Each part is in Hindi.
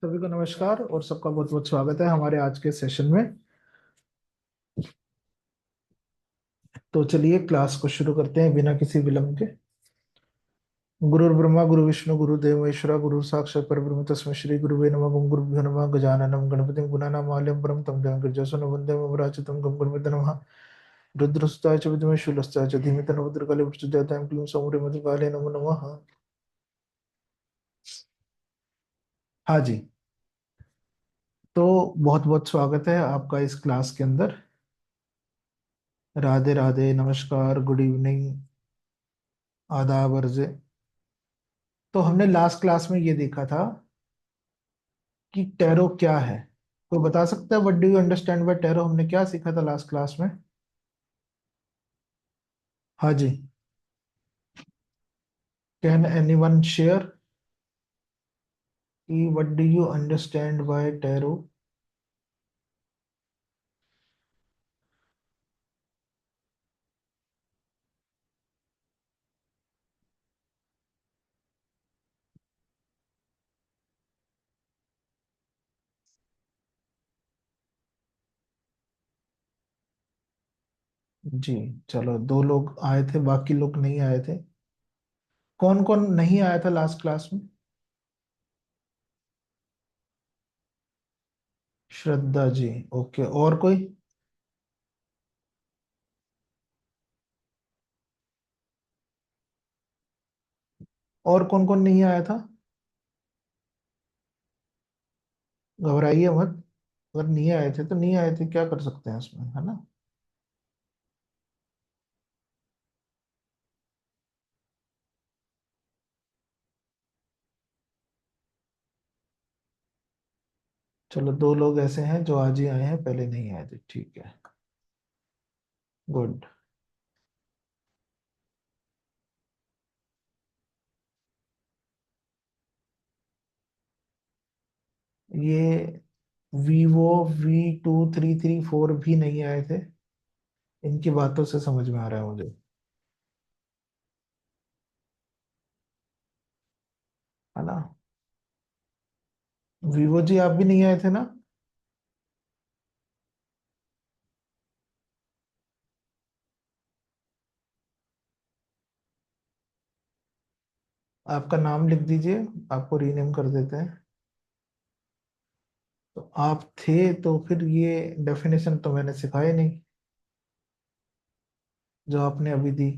सभी को नमस्कार और सबका बहुत बहुत स्वागत है हमारे आज के सेशन में। तो चलिए क्लास को शुरू करते हैं बिना किसी विलंब के। गुरुर् ब्रह्मा गुरु विष्णु गुरुदेव महेश्वरा गुरु साक्षात परब्रह्म तस्मै श्री गुरुवे नमः। गं गुरुभ्यो नमः। गजाननं गणपतिं गुणानामालयं परं तम जगज्जननं वन्दे ममराचितं गं गणपते नमः। रुद्रस्तुताय च विद्महे शूलस्तुताय च धीमहि तन्नो भद्रकाली प्रचोदयात् क्लीं सौम्ये मधुकाले नमो नमः। हाँ जी। तो बहुत बहुत स्वागत है आपका इस क्लास के अंदर। राधे राधे, नमस्कार, गुड इवनिंग, आदाब अर्ज़े। तो हमने लास्ट क्लास में ये देखा था कि टैरो क्या है। कोई बता सकता है what do you understand by tarot? हमने क्या सीखा था लास्ट क्लास में? हाँ जी। कैन एनीवन शेयर कि what do you understand by tarot? जी। चलो, दो लोग आए थे, बाकी लोग नहीं आए थे। कौन कौन नहीं आया था लास्ट क्लास में? श्रद्धा जी। ओके, और कोई? और कौन कौन नहीं आया था? घबराइए मत। अगर नहीं आए थे तो नहीं आए थे, क्या कर सकते हैं उसमें, है ना। चलो, दो लोग ऐसे हैं जो आज ही आए हैं, पहले नहीं आए थे, ठीक है। गुड। ये Vivo V2334 भी नहीं आए थे। इनकी बातों से समझ में आ रहा है मुझे, है ना। वीवो जी, आप भी नहीं आए थे ना? आपका नाम लिख दीजिए, आपको रीनेम कर देते हैं। तो आप थे तो फिर ये डेफिनेशन तो मैंने सिखाई नहीं जो आपने अभी दी।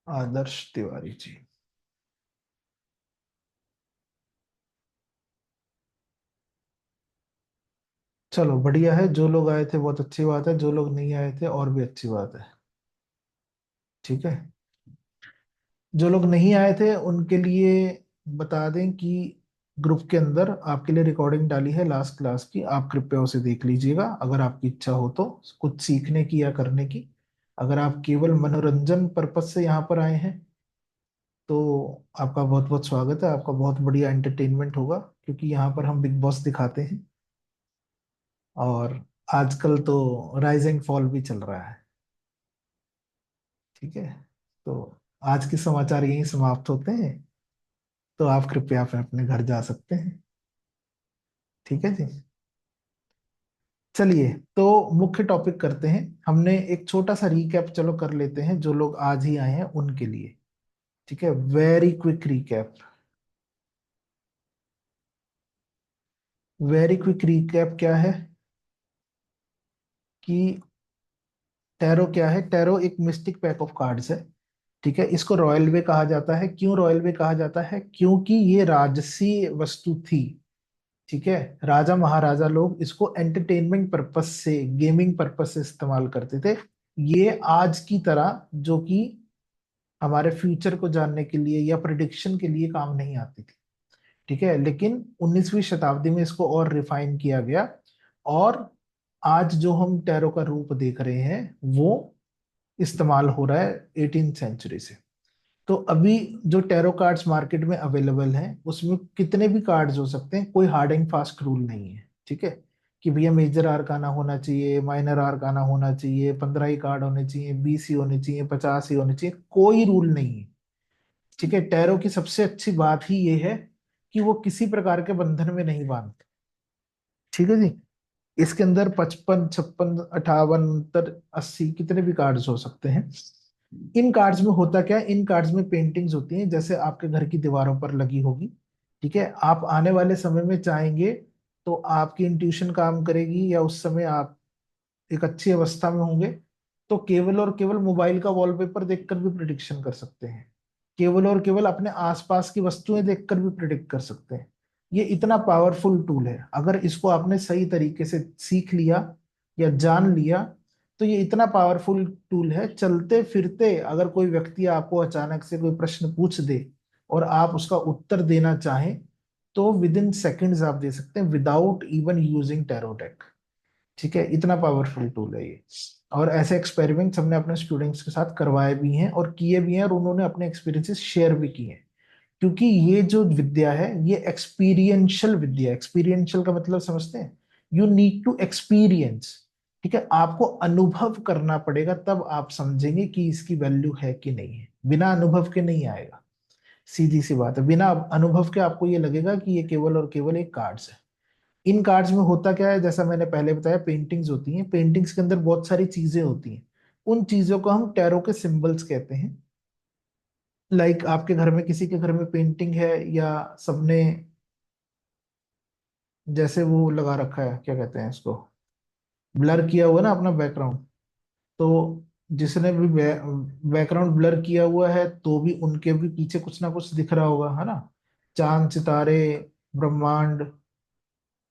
आदर्श तिवारी जी। चलो बढ़िया है, जो लोग आए थे बहुत अच्छी बात है, जो लोग नहीं आए थे और भी अच्छी बात है। ठीक है। जो लोग नहीं आए थे उनके लिए बता दें कि ग्रुप के अंदर आपके लिए रिकॉर्डिंग डाली है लास्ट क्लास की, आप कृपया उसे देख लीजिएगा अगर आपकी इच्छा हो तो, कुछ सीखने की या करने की। अगर आप केवल मनोरंजन पर्पज से यहाँ पर आए हैं तो आपका बहुत बहुत स्वागत है, आपका बहुत बढ़िया एंटरटेनमेंट होगा, क्योंकि यहाँ पर हम बिग बॉस दिखाते हैं। और आजकल तो राइज एंड फॉल भी चल रहा है। ठीक है। तो आज के समाचार यहीं समाप्त होते हैं। तो आप कृपया अपने अपने घर जा सकते हैं। ठीक है जी। चलिए, तो मुख्य टॉपिक करते हैं। हमने एक छोटा सा रीकैप चलो कर लेते हैं, जो लोग आज ही आए हैं उनके लिए। ठीक है, very quick recap. Very quick recap क्या है कि टैरो क्या है। टैरो एक मिस्टिक पैक ऑफ कार्ड्स है। ठीक है, इसको रॉयल वे कहा जाता है। क्यों रॉयल वे कहा जाता है? क्योंकि ये राजसी वस्तु थी। ठीक है। राजा महाराजा लोग इसको एंटरटेनमेंट पर्पस से, गेमिंग पर्पस से इस्तेमाल करते थे। ये आज की तरह जो कि हमारे फ्यूचर को जानने के लिए या प्रिडिक्शन के लिए काम नहीं आती थी। ठीक है, लेकिन 19वीं शताब्दी में इसको और रिफाइन किया गया। और आज जो हम टैरो का रूप देख रहे हैं वो इस्तेमाल हो रहा है 18th सेंचुरी से। तो अभी जो टैरो कार्ड्स मार्केट में अवेलेबल हैं उसमें कितने भी कार्ड्स हो सकते हैं, कोई हार्ड एंड फास्ट रूल नहीं है। ठीक है, कि भैया मेजर आर्क आना होना चाहिए, माइनर आर्क आना होना चाहिए, 15 ही कार्ड होने चाहिए, 20 ही होने चाहिए, 50 ही होने चाहिए, कोई रूल नहीं है। ठीक है, टैरो की सबसे अच्छी बात ही ये है कि वो किसी प्रकार के बंधन में नहीं बांधते। ठीक है जी। इसके अंदर 55, 56, 58, 80 कितने भी कार्ड्स हो सकते हैं। इन कार्ड्स में होता क्या है, इन कार्ड्स में पेंटिंग्स होती हैं जैसे आपके घर की दीवारों पर लगी होगी। ठीक है, आप आने वाले समय में चाहेंगे तो आपकी इंट्यूशन काम करेगी, या उस समय आप एक अच्छी अवस्था में होंगे तो केवल और केवल मोबाइल का वॉलपेपर देखकर भी प्रिडिक्शन कर सकते हैं। केवल और केवल अपने आसपास की वस्तुएं देखकर भी प्रिडिक्ट कर सकते हैं। ये इतना पावरफुल टूल है, अगर इसको आपने सही तरीके से सीख लिया या जान लिया तो ये इतना पावरफुल टूल है। चलते फिरते अगर कोई व्यक्ति आपको अचानक से कोई प्रश्न पूछ दे और आप उसका उत्तर देना चाहें तो विद इन सेकेंड्स आप दे सकते हैं, without even using tarot deck. ठीक है, इतना पावरफुल टूल है ये। और ऐसे एक्सपेरिमेंट्स हमने अपने स्टूडेंट्स के साथ करवाए भी हैं और किए भी हैं, और उन्होंने अपने एक्सपीरियंसेस शेयर भी किए हैं। क्योंकि ये जो विद्या है ये एक्सपीरियंशियल विद्या है। एक्सपीरियंशियल का मतलब समझते हैं, यू नीड टू एक्सपीरियंस। ठीक है, आपको अनुभव करना पड़ेगा तब आप समझेंगे कि इसकी वैल्यू है कि नहीं है। बिना अनुभव के नहीं आएगा। सीधी सी बात है, बिना अनुभव के आपको ये लगेगा कि ये केवल और केवल एक कार्ड्स है। इन कार्ड्स में होता क्या है, जैसा मैंने पहले बताया, पेंटिंग्स होती हैं। पेंटिंग्स के अंदर बहुत सारी चीजें होती हैं। उन चीजों को हम टैरो के सिंबल्स कहते हैं। लाइक आपके घर में, किसी के घर में पेंटिंग है, या सबने जैसे वो लगा रखा है, क्या कहते हैं इसको, ब्लर किया हुआ है ना अपना बैकग्राउंड। तो जिसने भी बैकग्राउंड ब्लर किया हुआ है तो भी उनके भी पीछे कुछ ना कुछ दिख रहा होगा, है ना। चांद, सितारे, ब्रह्मांड,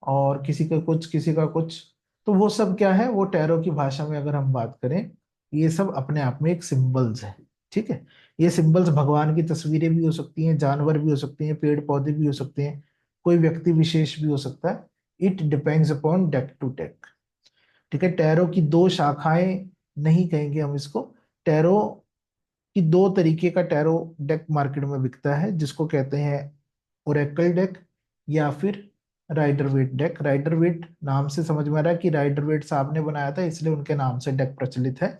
और किसी का कुछ, किसी का कुछ। तो वो सब क्या है, वो टैरो की भाषा में अगर हम बात करें, ये सब अपने आप में एक सिंबल्स है। ठीक है, ये सिंबल्स भगवान की तस्वीरें भी हो सकती हैं, जानवर भी हो सकते हैं, पेड़ पौधे भी हो सकते हैं, कोई व्यक्ति विशेष भी हो सकता है। It depends upon deck to deck. ठीक है, टैरो की दो शाखाएं नहीं कहेंगे हम इसको। टैरो की दो तरीके का टैरो डेक मार्केट में बिकता है, जिसको कहते हैं ओरेकल डेक या फिर Rider Waite deck. Rider Waite नाम से समझ में आ रहा है कि राइडर वेट साहब ने बनाया था, इसलिए उनके नाम से डेक प्रचलित है।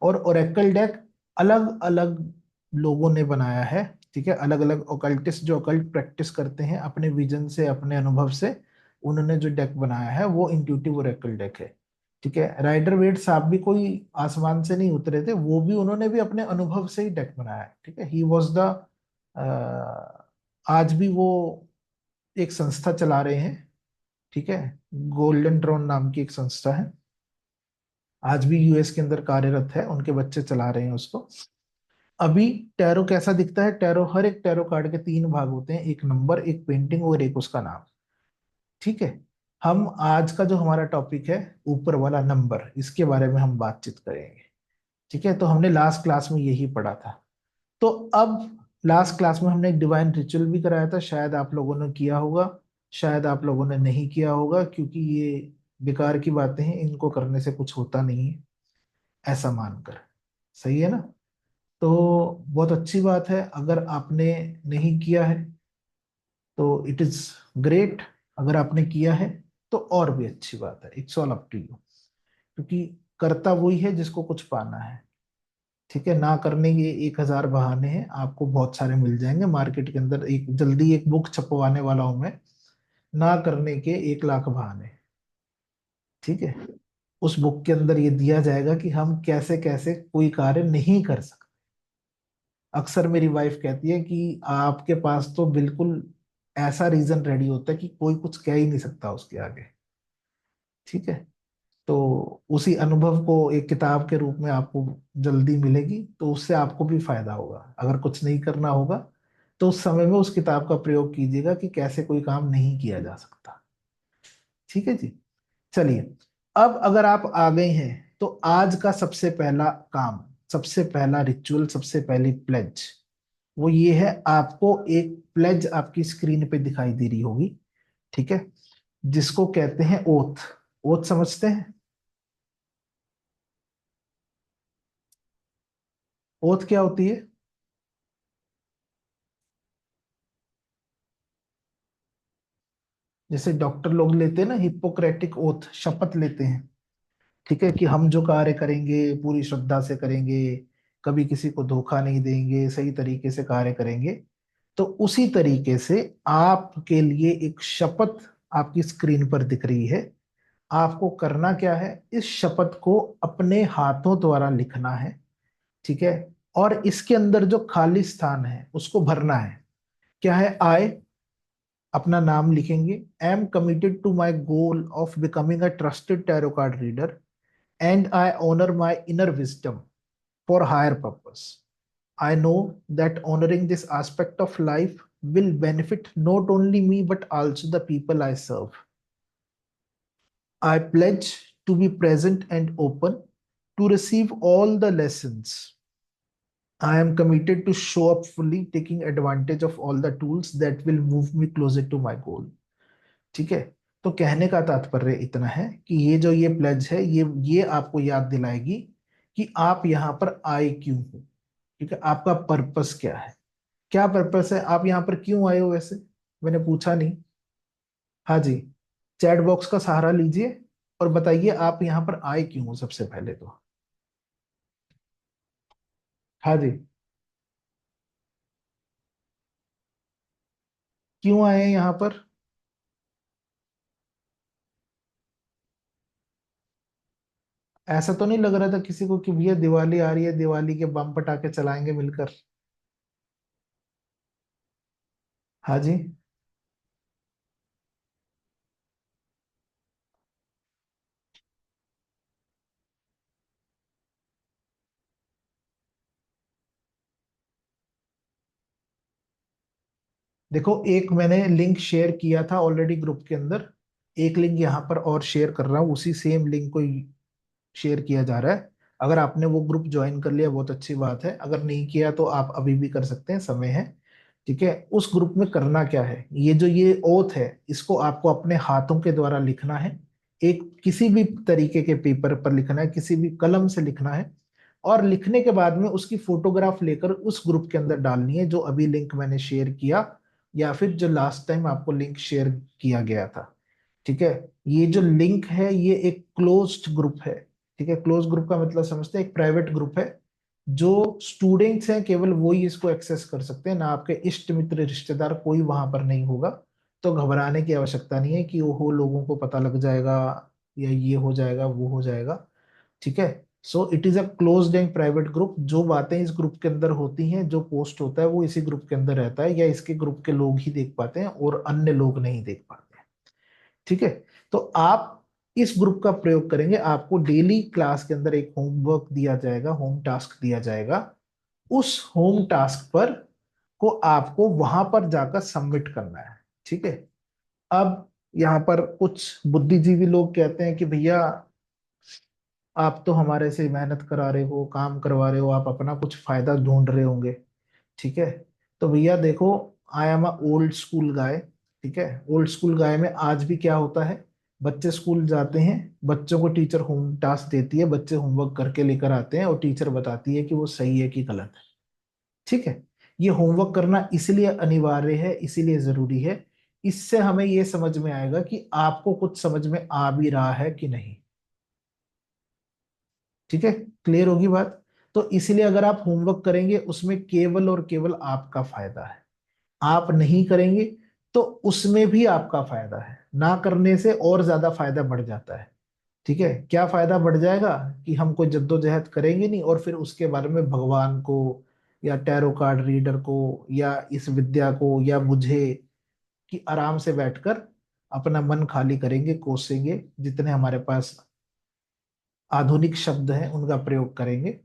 और ओरेकल डेक अलग अलग लोगों ने बनाया है। ठीक है, अलग अलग ओकल्टिस्ट जो ओकल्ट प्रैक्टिस करते हैं, अपने विजन से, अपने अनुभव से उन्होंने जो डेक बनाया है वो इंट्यूटिव ओरेकल डेक है। ठीक है, राइडर वेट साहब भी कोई आसमान से नहीं उतरे थे, वो भी, उन्होंने भी अपने अनुभव से ही डेक बनाया है। ठीक है, ही वॉज द, आज भी वो एक संस्था चला रहे हैं। ठीक है, गोल्डन ड्रोन नाम की एक संस्था है, आज भी यूएस के अंदर कार्यरत है, उनके बच्चे चला रहे हैं उसको अभी। टैरो कैसा दिखता है, टैरो, हर एक टैरो कार्ड के तीन भाग होते हैं, एक नंबर, एक पेंटिंग और एक उसका नाम। ठीक है, हम आज का जो हमारा टॉपिक है, ऊपर वाला नंबर, इसके बारे में हम बातचीत करेंगे। ठीक है, तो हमने लास्ट क्लास में यही पढ़ा था। तो अब लास्ट क्लास में हमने एक डिवाइन रिचुअल भी कराया था, शायद आप लोगों ने किया होगा, शायद आप लोगों ने नहीं किया होगा, क्योंकि ये बेकार की बातें हैं, इनको करने से कुछ होता नहीं है, ऐसा मानकर। सही है ना। तो बहुत अच्छी बात है, अगर आपने नहीं किया है तो इट इज ग्रेट। अगर आपने किया है तो और भी अच्छी बात है, it's all up to you. क्योंकि करता वही है जिसको कुछ पाना है। ठीक है, ना करने के 1,000 बहाने हैं, आपको बहुत सारे मिल जाएंगे मार्केट के अंदर। एक जल्दी एक बुक छपवाने वाला हूं मैं, ना करने के 1,00,000 बहाने। ठीक है, उस बुक के अंदर ये दिया जाएगा कि हम कैसे कैसे कोई कार्य नहीं कर सकते। अक्सर मेरी वाइफ कहती है कि आपके पास तो बिल्कुल ऐसा रीजन रेडी होता है कि कोई कुछ कह ही नहीं सकता उसके आगे। ठीक है, तो उसी अनुभव को एक किताब के रूप में आपको जल्दी मिलेगी, तो उससे आपको भी फायदा होगा। अगर कुछ नहीं करना होगा तो उस समय में उस किताब का प्रयोग कीजिएगा कि कैसे कोई काम नहीं किया जा सकता। ठीक है जी। चलिए, अब अगर आप आ गए हैं तो आज का सबसे पहला काम, सबसे पहला रिचुअल, सबसे पहली प्लेज, वो ये है, आपको एक प्लेज आपकी स्क्रीन पे दिखाई दे रही होगी। ठीक है, जिसको कहते हैं ओथ। ओथ समझते हैं, ओथ क्या होती है। जैसे डॉक्टर लोग लेते हैं ना हिप्पोक्रेटिक ओथ, शपथ लेते हैं, ठीक है, कि हम जो कार्य करेंगे पूरी श्रद्धा से करेंगे, कभी किसी को धोखा नहीं देंगे, सही तरीके से कार्य करेंगे। तो उसी तरीके से आपके लिए एक शपथ आपकी स्क्रीन पर दिख रही है। आपको करना क्या है, इस शपथ को अपने हाथों द्वारा लिखना है, ठीक है। और इसके अंदर जो खाली स्थान है उसको भरना है। क्या है, आई, अपना नाम लिखेंगे, am committed to my goal of becoming a trusted tarot card reader and I honour my inner wisdom for higher purpose. I know that honoring this aspect of life will benefit not only me but also the people I serve. I pledge to be present and open to receive all the lessons. I am committed to show up fully, taking advantage of all the tools that will move me closer to my goal. ठीक है। तो कहने का तात्पर्य इतना है कि ये प्लेज है, ये आपको याद दिलाएगी कि आप यहाँ पर आए क्यों हो। ठीक है, आपका पर्पस क्या है, क्या पर्पस है, आप यहाँ पर क्यों आए हो वैसे, मैंने पूछा नहीं। हाँ जी, चैट बॉक्स का सहारा लीजिए और बताइए आप यहाँ पर आए क्यों हो सबसे पहले तो। हाँ जी, क्यों आए हैं यहाँ पर। ऐसा तो नहीं लग रहा था किसी को कि भैया दिवाली आ रही है, दिवाली के बम पटाखे चलाएंगे मिलकर। हाँ जी, देखो एक मैंने लिंक शेयर किया था ऑलरेडी ग्रुप के अंदर, एक लिंक यहाँ पर और शेयर कर रहा हूँ, उसी सेम लिंक को शेयर किया जा रहा है। अगर आपने वो ग्रुप ज्वाइन कर लिया बहुत अच्छी बात है, अगर नहीं किया तो आप अभी भी कर सकते हैं, समय है। ठीक है, उस ग्रुप में करना क्या है, ये ओथ है, इसको आपको अपने हाथों के द्वारा लिखना है। एक किसी भी तरीके के पेपर पर लिखना है, किसी भी कलम से लिखना है। और लिखने के बाद में उसकी फोटोग्राफ लेकर उस ग्रुप के अंदर डालनी है, जो अभी लिंक मैंने शेयर किया, या फिर जो लास्ट टाइम आपको लिंक शेयर किया गया था। ठीक है, ये जो लिंक है ये एक क्लोज्ड ग्रुप है। ठीक है, क्लोज ग्रुप का मतलब समझते हैं, एक प्राइवेट ग्रुप है, जो स्टूडेंट्स हैं केवल वो ही इसको एक्सेस कर सकते हैं, ना आपके इष्ट मित्र रिश्तेदार कोई वहां पर नहीं होगा। तो घबराने की आवश्यकता नहीं है कि वो लोगों को पता लग जाएगा या ये हो जाएगा वो हो जाएगा। ठीक है, सो it is a closed end private group, जो बातें इस ग्रुप के अंदर होती हैं, जो पोस्ट होता है वो इसी ग्रुप के अंदर रहता है, या इसके ग्रुप के लोग ही देख पाते हैं और अन्य लोग नहीं देख पाते। ठीक है, तो आप इस ग्रुप का प्रयोग करेंगे, आपको डेली क्लास के अंदर एक होमवर्क दिया जाएगा, होम टास्क दिया जाएगा। उस होम टास्क पर को आपको वहां पर जाकर सबमिट करना है। ठीक है, अब यहाँ पर कुछ बुद्धिजीवी लोग कहते हैं कि भैया आप तो हमारे से मेहनत करा रहे हो, काम करवा रहे हो, आप अपना कुछ फायदा ढूंढ रहे होंगे। ठीक है, तो भैया देखो, I am a old school guy. ठीक है, ओल्ड स्कूल गाय में आज भी क्या होता है, बच्चे स्कूल जाते हैं, बच्चों को टीचर होम टास्क देती है, बच्चे होमवर्क करके लेकर आते हैं और टीचर बताती है कि वो सही है कि गलत है। ठीक है, ये होमवर्क करना इसलिए अनिवार्य है, इसीलिए जरूरी है, इससे हमें ये समझ में आएगा कि आपको कुछ समझ में आ भी रहा है कि नहीं। ठीक है, क्लियर होगी बात। तो इसलिए अगर आप होमवर्क करेंगे उसमें केवल और केवल आपका फायदा है, आप नहीं करेंगे तो उसमें भी आपका फायदा है, ना करने से और ज्यादा फायदा बढ़ जाता है। ठीक है, क्या फायदा बढ़ जाएगा, कि हम कोई जद्दोजहद करेंगे नहीं और फिर उसके बारे में भगवान को या टैरो कार्ड रीडर को या इस विद्या को या मुझे, कि आराम से बैठकर अपना मन खाली करेंगे, कोसेंगे, जितने हमारे पास आधुनिक शब्द हैं उनका प्रयोग करेंगे,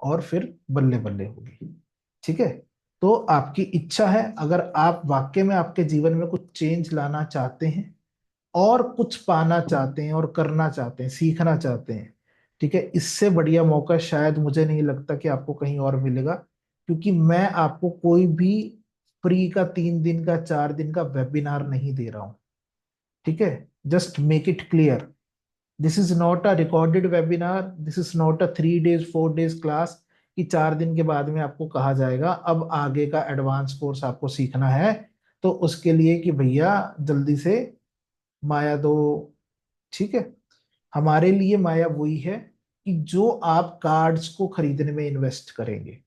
और फिर बल्ले बल्ले होगी। ठीक है, तो आपकी इच्छा है, अगर आप वाकई में आपके जीवन में कुछ चेंज लाना चाहते हैं और कुछ पाना चाहते हैं और करना चाहते हैं, सीखना चाहते हैं, ठीक है, इससे बढ़िया मौका शायद मुझे नहीं लगता कि आपको कहीं और मिलेगा, क्योंकि मैं आपको कोई भी फ्री का 3 दिन का 4 दिन का वेबिनार नहीं दे रहा हूं। ठीक है, just make it clear, this is not a recorded webinar, this is not a 3 days 4 days class, कि 4 दिन के बाद में आपको कहा जाएगा अब आगे का एडवांस कोर्स आपको सीखना है, तो उसके लिए कि भैया जल्दी से माया दो। ठीक है, हमारे लिए माया वही है कि जो आप कार्ड्स को खरीदने में इन्वेस्ट करेंगे,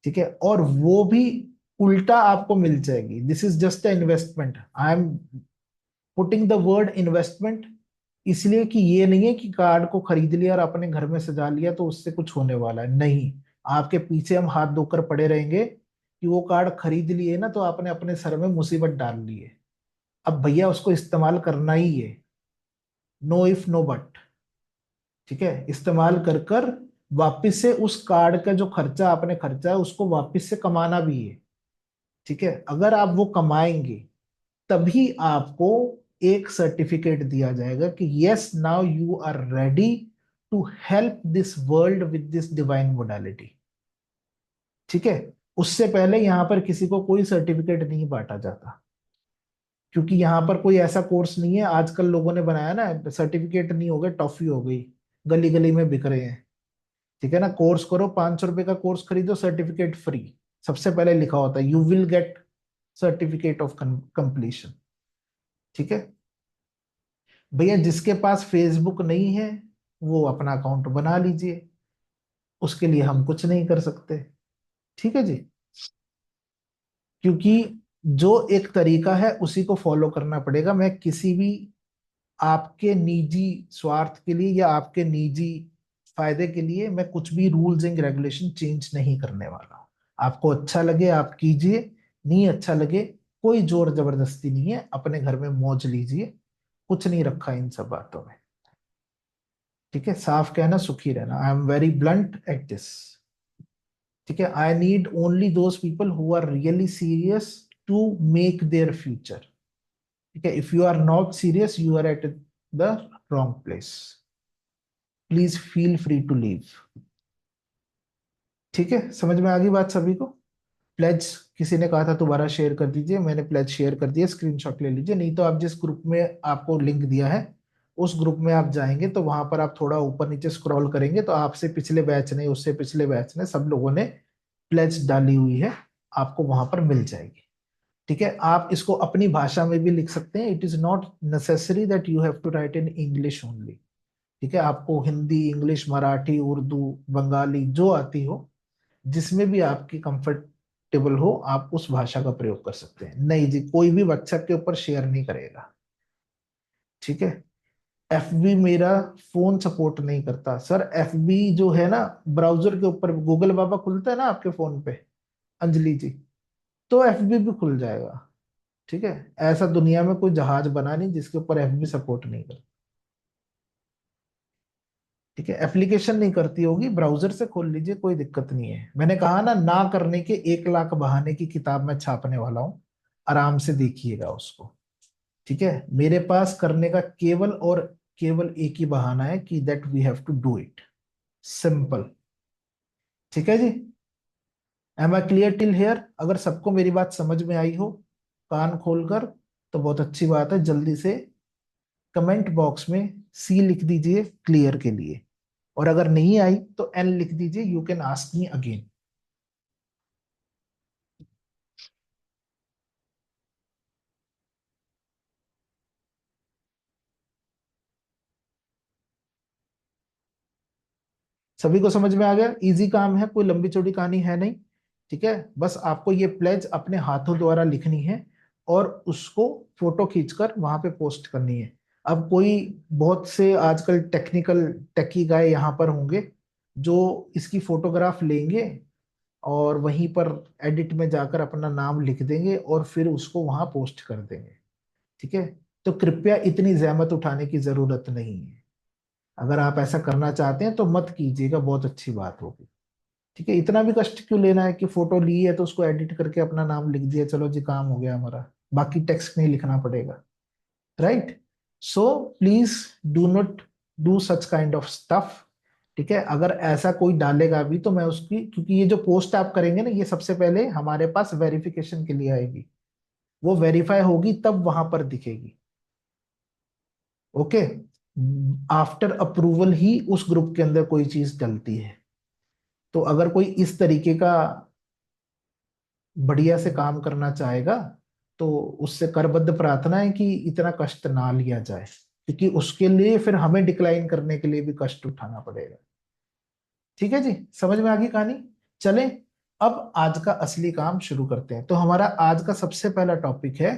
ठीक है, और वो भी उल्टा आपको मिल जाएगी। This is just a investment. I am putting the word investment, इसलिए कि ये नहीं है कि कार्ड को खरीद लिया और अपने घर में सजा लिया तो उससे कुछ होने वाला है, नहीं। आपके पीछे हम हाथ धोकर पड़े रहेंगे कि वो कार्ड खरीद लिए ना तो आपने अपने सर में मुसीबत डाल ली है। अब भैया उसको इस्तेमाल करना ही है, नो इफ नो बट। ठीक है, इस्तेमाल कर कर वापिस से उस कार्ड का जो खर्चा आपने खर्चा है उसको वापिस से कमाना भी है। ठीक है, अगर आप वो कमाएंगे तभी आपको एक सर्टिफिकेट दिया जाएगा कि yes now you are ready to help this world with this divine modality. ठीक है, उससे पहले यहां पर किसी को कोई सर्टिफिकेट नहीं बांटा जाता, क्योंकि यहाँ पर कोई ऐसा कोर्स नहीं है आजकल लोगों ने बनाया ना, सर्टिफिकेट नहीं हो गए टॉफी हो गई, गली गली में बिक रहे हैं। ठीक है ना, कोर्स करो, 500 रुपए का कोर्स खरीदो, सर्टिफिकेट फ्री। सबसे पहले लिखा होता है you will get certificate of completion. ठीक है, भैया जिसके पास फेसबुक नहीं है वो अपना अकाउंट बना लीजिए, उसके लिए हम कुछ नहीं कर सकते। ठीक है जी, क्योंकि जो एक तरीका है उसी को फॉलो करना पड़ेगा। मैं किसी भी आपके निजी स्वार्थ के लिए या आपके निजी फायदे के लिए मैं कुछ भी रूल्स एंड रेगुलेशन चेंज नहीं करने वाला। आपको अच्छा लगे आप कीजिए, नहीं अच्छा लगे कोई जोर जबरदस्ती नहीं है, अपने घर में मौज लीजिए, कुछ नहीं रखा इन सब बातों में। ठीक है, साफ कहना सुखी रहना, I am very blunt at this. ठीक है, I need only those people who are really serious to make their future. ठीक है, if you are not serious you are at the wrong place, please feel free to leave. ठीक है, समझ में आ गई बात सभी को? प्लेज किसी ने कहा था दोबारा शेयर कर दीजिए, मैंने प्लेज शेयर कर दिया, स्क्रीनशॉट ले लीजिए, नहीं तो आप जिस ग्रुप में आपको लिंक दिया है उस ग्रुप में आप जाएंगे तो वहां पर आप थोड़ा ऊपर नीचे स्क्रॉल करेंगे तो आपसे पिछले बैच ने, उससे पिछले बैच ने, सब लोगों ने प्लेज डाली हुई है, आपको वहां पर मिल जाएगी। ठीक है, आप इसको अपनी भाषा में भी लिख सकते हैं, it is not necessary that you have to write in English only. ठीक है, आपको हिंदी, इंग्लिश, मराठी, उर्दू, बंगाली जो आती हो, जिसमें भी आपकी कंफर्टेबल हो आप उस भाषा का प्रयोग कर सकते हैं। नहीं जी, कोई भी व्हाट्सएप के ऊपर शेयर नहीं करेगा। ठीक है, एफबी मेरा फोन सपोर्ट नहीं करता सर। एफबी जो है ना, ब्राउजर के ऊपर गूगल बाबा खुलता है ना आपके फोन पे, अंजलि जी, तो एफबी भी खुल जाएगा। ठीक है, ऐसा दुनिया में कोई जहाज बना नहीं जिसके ऊपर एफबी सपोर्ट नहीं करता। ठीक है, एप्लीकेशन नहीं करती होगी, ब्राउजर से खोल लीजिए, कोई दिक्कत नहीं है। मैंने कहा ना करने के 1 लाख बहाने की किताब मैं छापने वाला हूं, आराम से देखिएगा उसको। ठीक है, मेरे पास करने का केवल और केवल एक ही बहाना है कि that we have to do it, simple. ठीक है जी, am I clear till here? अगर सबको मेरी बात समझ में आई हो कान खोलकर तो बहुत अच्छी बात है, जल्दी से कमेंट बॉक्स में सी लिख दीजिए क्लियर के लिए, और अगर नहीं आई तो एन लिख दीजिए, you can ask me again. सभी को समझ में आ गया? इजी काम है, कोई लंबी चौड़ी कहानी है नहीं। ठीक है, बस आपको ये प्लेज अपने हाथों द्वारा लिखनी है और उसको फोटो खींचकर वहां पे पोस्ट करनी है। अब कोई बहुत से आजकल टेक्निकल टेकी गाय यहाँ पर होंगे जो इसकी फोटोग्राफ लेंगे और वहीं पर एडिट में जाकर अपना नाम लिख देंगे और फिर उसको वहां पोस्ट कर देंगे। ठीक है, तो कृपया इतनी जहमत उठाने की जरूरत नहीं है। अगर आप ऐसा करना चाहते हैं तो मत कीजिएगा, बहुत अच्छी बात होगी। ठीक है, इतना भी कष्ट क्यों लेना है कि फोटो ली है तो उसको एडिट करके अपना नाम लिख दिया, चलो जी काम हो गया हमारा, बाकी टेक्स्ट नहीं लिखना पड़ेगा। Right, so please do not do such kind of stuff. ठीक है, अगर ऐसा कोई डालेगा भी तो मैं उसकी, क्योंकि ये जो पोस्ट आप करेंगे ना ये सबसे पहले हमारे पास वेरिफिकेशन के लिए आएगी, वो वेरीफाई होगी तब वहां पर दिखेगी। ओके, आफ्टर अप्रूवल ही उस ग्रुप के अंदर कोई चीज डलती है। तो अगर कोई इस तरीके का बढ़िया से काम करना चाहेगा तो उससे करबद्ध प्रार्थना है कि इतना कष्ट ना लिया जाए, क्योंकि उसके लिए फिर हमें डिक्लाइन करने के लिए भी कष्ट उठाना पड़ेगा। ठीक है जी, समझ में आ गई कहानी। चलें, अब आज का असली काम शुरू करते हैं। तो हमारा आज का सबसे पहला टॉपिक है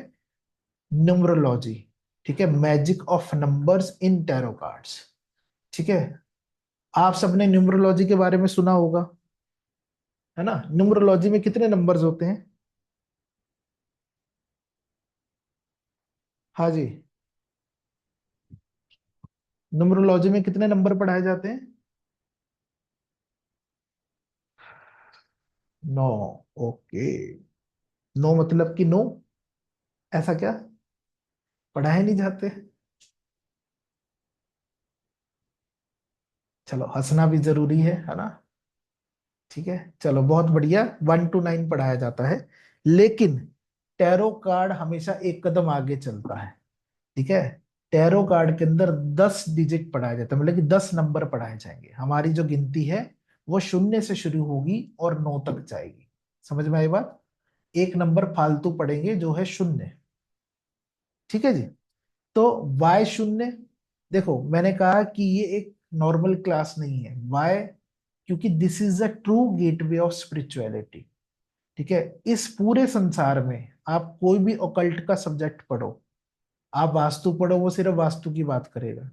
न्यूमरोलॉजी। ठीक है, magic of numbers in tarot cards. ठीक है, आप सबने न्यूमरोलॉजी के बारे में सुना होगा, है ना। न्यूमरोलॉजी में कितने नंबर्स होते हैं? हाँ जी, न्यूमरोलॉजी में कितने नंबर पढ़ाए जाते हैं? 9। ओके, 9 मतलब कि 9, ऐसा क्या? पढ़ाए नहीं जाते? चलो, हंसना भी जरूरी है ना। ठीक है, चलो बहुत बढ़िया, 1 to 9 पढ़ाया जाता है। लेकिन टैरो कार्ड हमेशा एक कदम आगे चलता है। ठीक है, टैरो कार्ड के अंदर 10 डिजिट पढ़ाया जाता है, मतलब कि 10 नंबर पढ़ाए जाएंगे। हमारी जो गिनती है वो शून्य से शुरू होगी और 9 तक जाएगी। समझ में आई बात? एक नंबर फालतू पढ़ेंगे जो है शून्य। ठीक है जी। तो वाई शून्य, देखो मैंने कहा कि ये एक नॉर्मल क्लास नहीं है। वाई, क्योंकि this is a true gateway of spirituality. ठीक है, इस पूरे संसार में आप कोई भी ओकल्ट का सब्जेक्ट पढ़ो, आप वास्तु पढ़ो वो सिर्फ वास्तु की बात करेगा,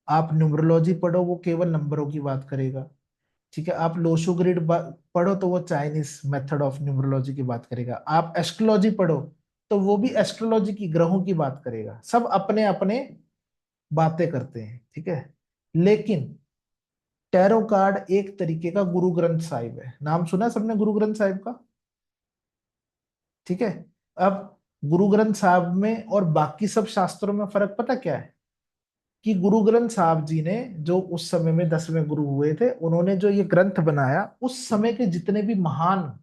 आप न्यूमरोलॉजी पढ़ो वो केवल नंबरों की बात करेगा, ठीक है, आप लोशो ग्रिड पढ़ो तो वो चाइनीज मेथड ऑफ न्यूमरोलॉजी की बात करेगा, आप एस्ट्रोलॉजी पढ़ो तो वो भी एस्ट्रोलॉजी की ग्रहों की बात करेगा। सब अपने अपने बातें करते हैं। ठीक है, लेकिन टैरो कार्ड एक तरीके का गुरु ग्रंथ साहिब है। नाम सुना है सबने गुरु ग्रंथ साहिब का? ठीक है, अब गुरु ग्रंथ साहिब में और बाकी सब शास्त्रों में फर्क पता क्या है? कि गुरु ग्रंथ साहब जी ने, जो उस समय में 10वें गुरु हुए थे, उन्होंने जो ये ग्रंथ बनाया, उस समय के जितने भी महान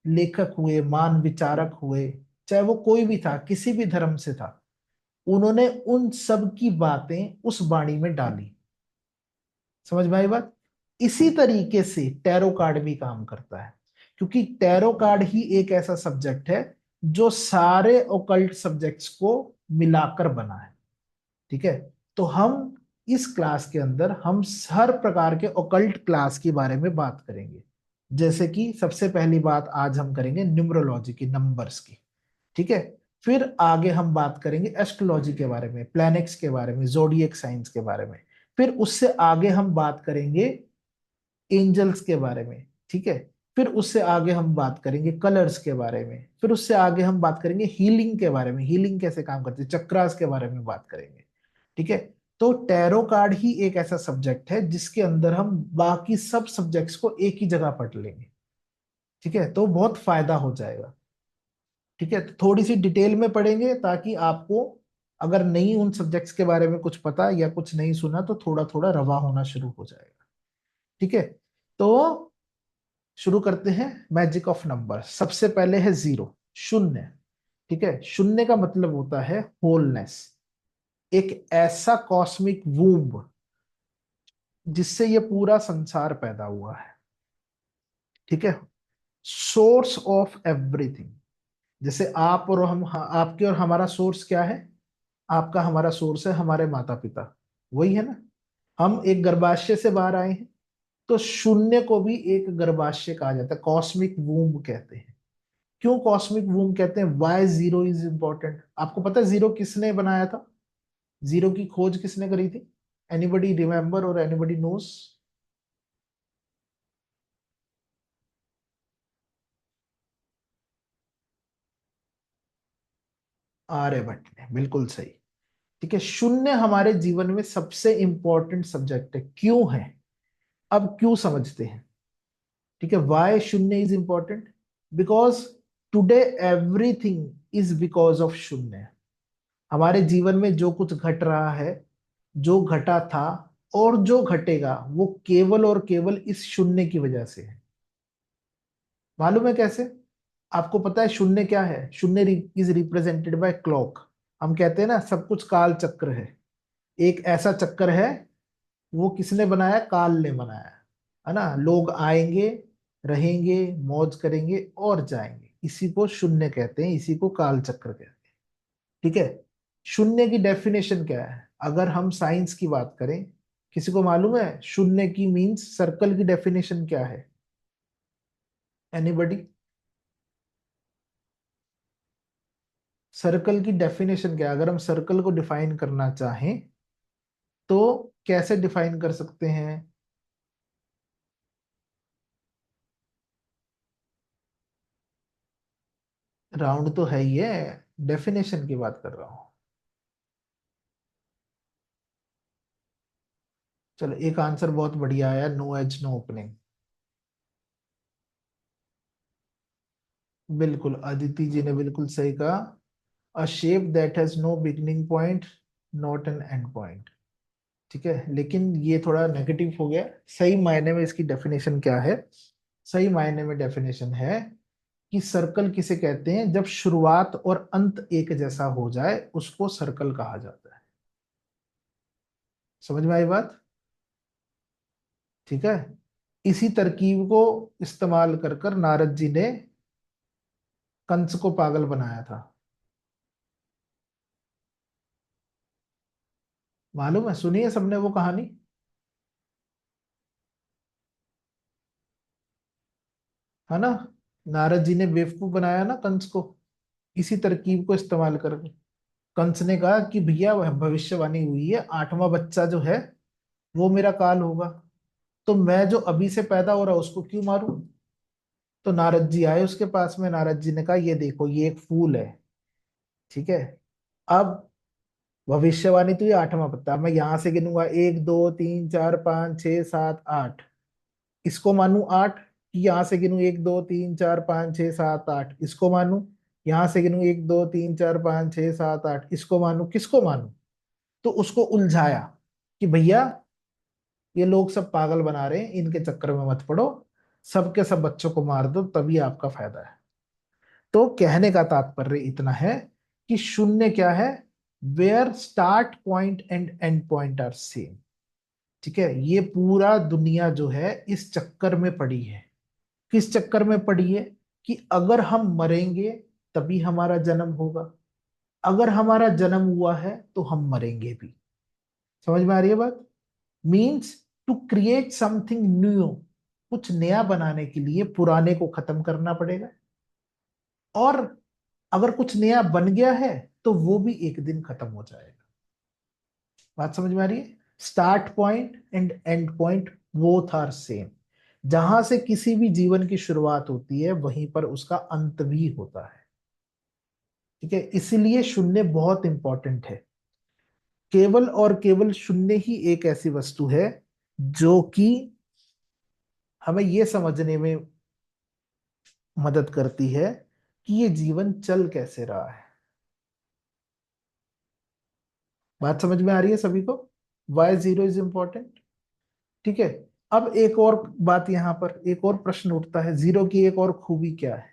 लेखक हुए, मान विचारक हुए, चाहे वो कोई भी था, किसी भी धर्म से था, उन्होंने उन सब की बातें उस वाणी में डाली। समझ में आई बात? इसी तरीके से टैरो कार्ड भी काम करता है, क्योंकि टैरो कार्ड ही एक ऐसा सब्जेक्ट है जो सारे ओकल्ट सब्जेक्ट्स को मिलाकर बना है। ठीक है, तो हम इस क्लास के अंदर हम हर प्रकार के ओकल्ट क्लास के बारे में बात करेंगे। जैसे कि सबसे पहली बात आज हम करेंगे न्यूमरोलॉजी की, नंबर्स की। ठीक है, फिर आगे हम बात करेंगे एस्ट्रोलॉजी के बारे में, प्लैनेट्स के बारे में, जोडिएक साइंस के बारे में। फिर उससे आगे हम बात करेंगे एंजल्स के बारे में। ठीक है, फिर उससे आगे हम बात करेंगे कलर्स के बारे में। फिर उससे आगे हम बात करेंगे हीलिंग के बारे में, हीलिंग कैसे काम करती है, चक्रास के बारे में बात करेंगे। ठीक है, तो टैरो कार्ड ही एक ऐसा सब्जेक्ट है जिसके अंदर हम बाकी सब सब्जेक्ट्स को एक ही जगह पढ़ लेंगे। ठीक है, तो बहुत फायदा हो जाएगा। ठीक है, तो थोड़ी सी डिटेल में पढ़ेंगे ताकि आपको, अगर नहीं उन सब्जेक्ट्स के बारे में कुछ पता या कुछ नहीं सुना, तो थोड़ा थोड़ा रवा होना शुरू हो जाएगा। ठीक है, तो शुरू करते हैं। मैजिक ऑफ नंबर, सबसे पहले है जीरो, शून्य। ठीक है, शून्य का मतलब होता है होलनेस, एक ऐसा कॉस्मिक वूम्ब जिससे ये पूरा संसार पैदा हुआ है। ठीक है, सोर्स ऑफ एवरीथिंग। जैसे आप और हम, आपके और हमारा सोर्स क्या है? आपका हमारा सोर्स है हमारे माता पिता, वही है ना। हम एक गर्भाशय से बाहर आए हैं, तो शून्य को भी एक गर्भाशय कहा जाता है, कॉस्मिक वूम्ब कहते हैं। क्यों कॉस्मिक वूम्ब कहते हैं? Why zero is important? आपको पता है जीरो किसने बनाया था? जीरो की खोज किसने करी थी? एनीबडी रिमेम्बर और एनीबडी नोस? आर्यभट्ट ने, बिल्कुल सही। ठीक है, शून्य हमारे जीवन में सबसे इंपॉर्टेंट सब्जेक्ट है। क्यों है? अब क्यों समझते हैं। ठीक है, वाई शून्य is important? Because today everything is because of शून्य। हमारे जीवन में जो कुछ घट रहा है, जो घटा था और जो घटेगा, वो केवल और केवल इस शून्य की वजह से है। मालूम है कैसे? आपको पता है शून्य क्या है? शून्य इज रिप्रेजेंटेड बाय क्लॉक। हम कहते हैं ना सब कुछ काल चक्र है। एक ऐसा चक्कर है, वो किसने बनाया? काल ने बनाया, है ना। लोग आएंगे, रहेंगे, मौज करेंगे और जाएंगे। इसी को शून्य कहते हैं, इसी को काल चक्र कहते हैं। ठीक है। शून्य की डेफिनेशन क्या है, अगर हम साइंस की बात करें, किसी को मालूम है शून्य की मीन्स सर्कल की डेफिनेशन क्या है? एनीबडी? सर्कल की डेफिनेशन क्या है, अगर हम सर्कल को डिफाइन करना चाहें तो कैसे डिफाइन कर सकते हैं? राउंड तो है ही है, डेफिनेशन की बात कर रहा हूं। चलो एक आंसर बहुत बढ़िया आया, नो एज नो ओपनिंग। बिल्कुल, अदिति जी ने बिल्कुल सही कहा। A shape that has no beginning point, not an end point. ठीक है, लेकिन ये थोड़ा नेगेटिव हो गया। सही मायने में इसकी डेफिनेशन क्या है? सही मायने में डेफिनेशन है कि सर्कल किसे कहते हैं, जब शुरुआत और अंत एक जैसा हो जाए उसको सर्कल कहा जाता है। समझ में आई बात? ठीक है। इसी तरकीब को इस्तेमाल कर कर नारद जी ने कंस को पागल बनाया था। मालूम है, सुनिए सबने वो कहानी। है ना? नारद जी ने बेवकूफ बनाया ना कंस को, इसी तरकीब को इस्तेमाल कर। कंस ने कहा कि भैया भविष्यवाणी हुई है, आठवां बच्चा जो है वो मेरा काल होगा, तो मैं जो अभी से पैदा हो रहा उसको क्यों मारूं? तो नारद जी आए उसके पास में, नारद जी ने कहा ये देखो ये एक फूल है। ठीक है। अब भविष्यवाणी तो ये आठवां पत्ता, मैं यहां से गिनूंगा 1 2 3 4 5 6 7 8, इसको मानू 8, कि यहां से गिनू 1 2 3 4 5 6 7 8, इसको मानू, यहां से गिनू 1 2 3 4 5 6 7 8, इसको मानू, किसको मानू? तो उसको उलझाया कि भैया ये लोग सब पागल बना रहे हैं, इनके चक्कर में मत पड़ो, सबके सब बच्चों को मार दो तभी आपका फायदा है। तो कहने का तात्पर्य इतना है कि शून्य क्या है, where start point and end point are same. ठीक है, ये पूरा दुनिया जो है इस चक्कर में पड़ी है। किस चक्कर में पड़ी है? कि अगर हम मरेंगे तभी हमारा जन्म होगा, अगर हमारा जन्म हुआ है तो हम मरेंगे भी। समझ में आ रही है बात? Means to create something new, कुछ नया बनाने के लिए पुराने को खत्म करना पड़ेगा, और अगर कुछ नया बन गया है तो वो भी एक दिन खत्म हो जाएगा। बात समझ में आ रही है? Start point and end point both are same. जहां से किसी भी जीवन की शुरुआत होती है वहीं पर उसका अंत भी होता है। ठीक है, इसलिए शून्य बहुत इंपॉर्टेंट है। केवल और केवल शून्य ही एक ऐसी वस्तु है जो कि हमें ये समझने में मदद करती है कि ये जीवन चल कैसे रहा है। बात समझ में आ रही है सभी को? Why zero is important. ठीक है। अब एक और बात, यहां पर एक और प्रश्न उठता है, जीरो की एक और खूबी क्या है?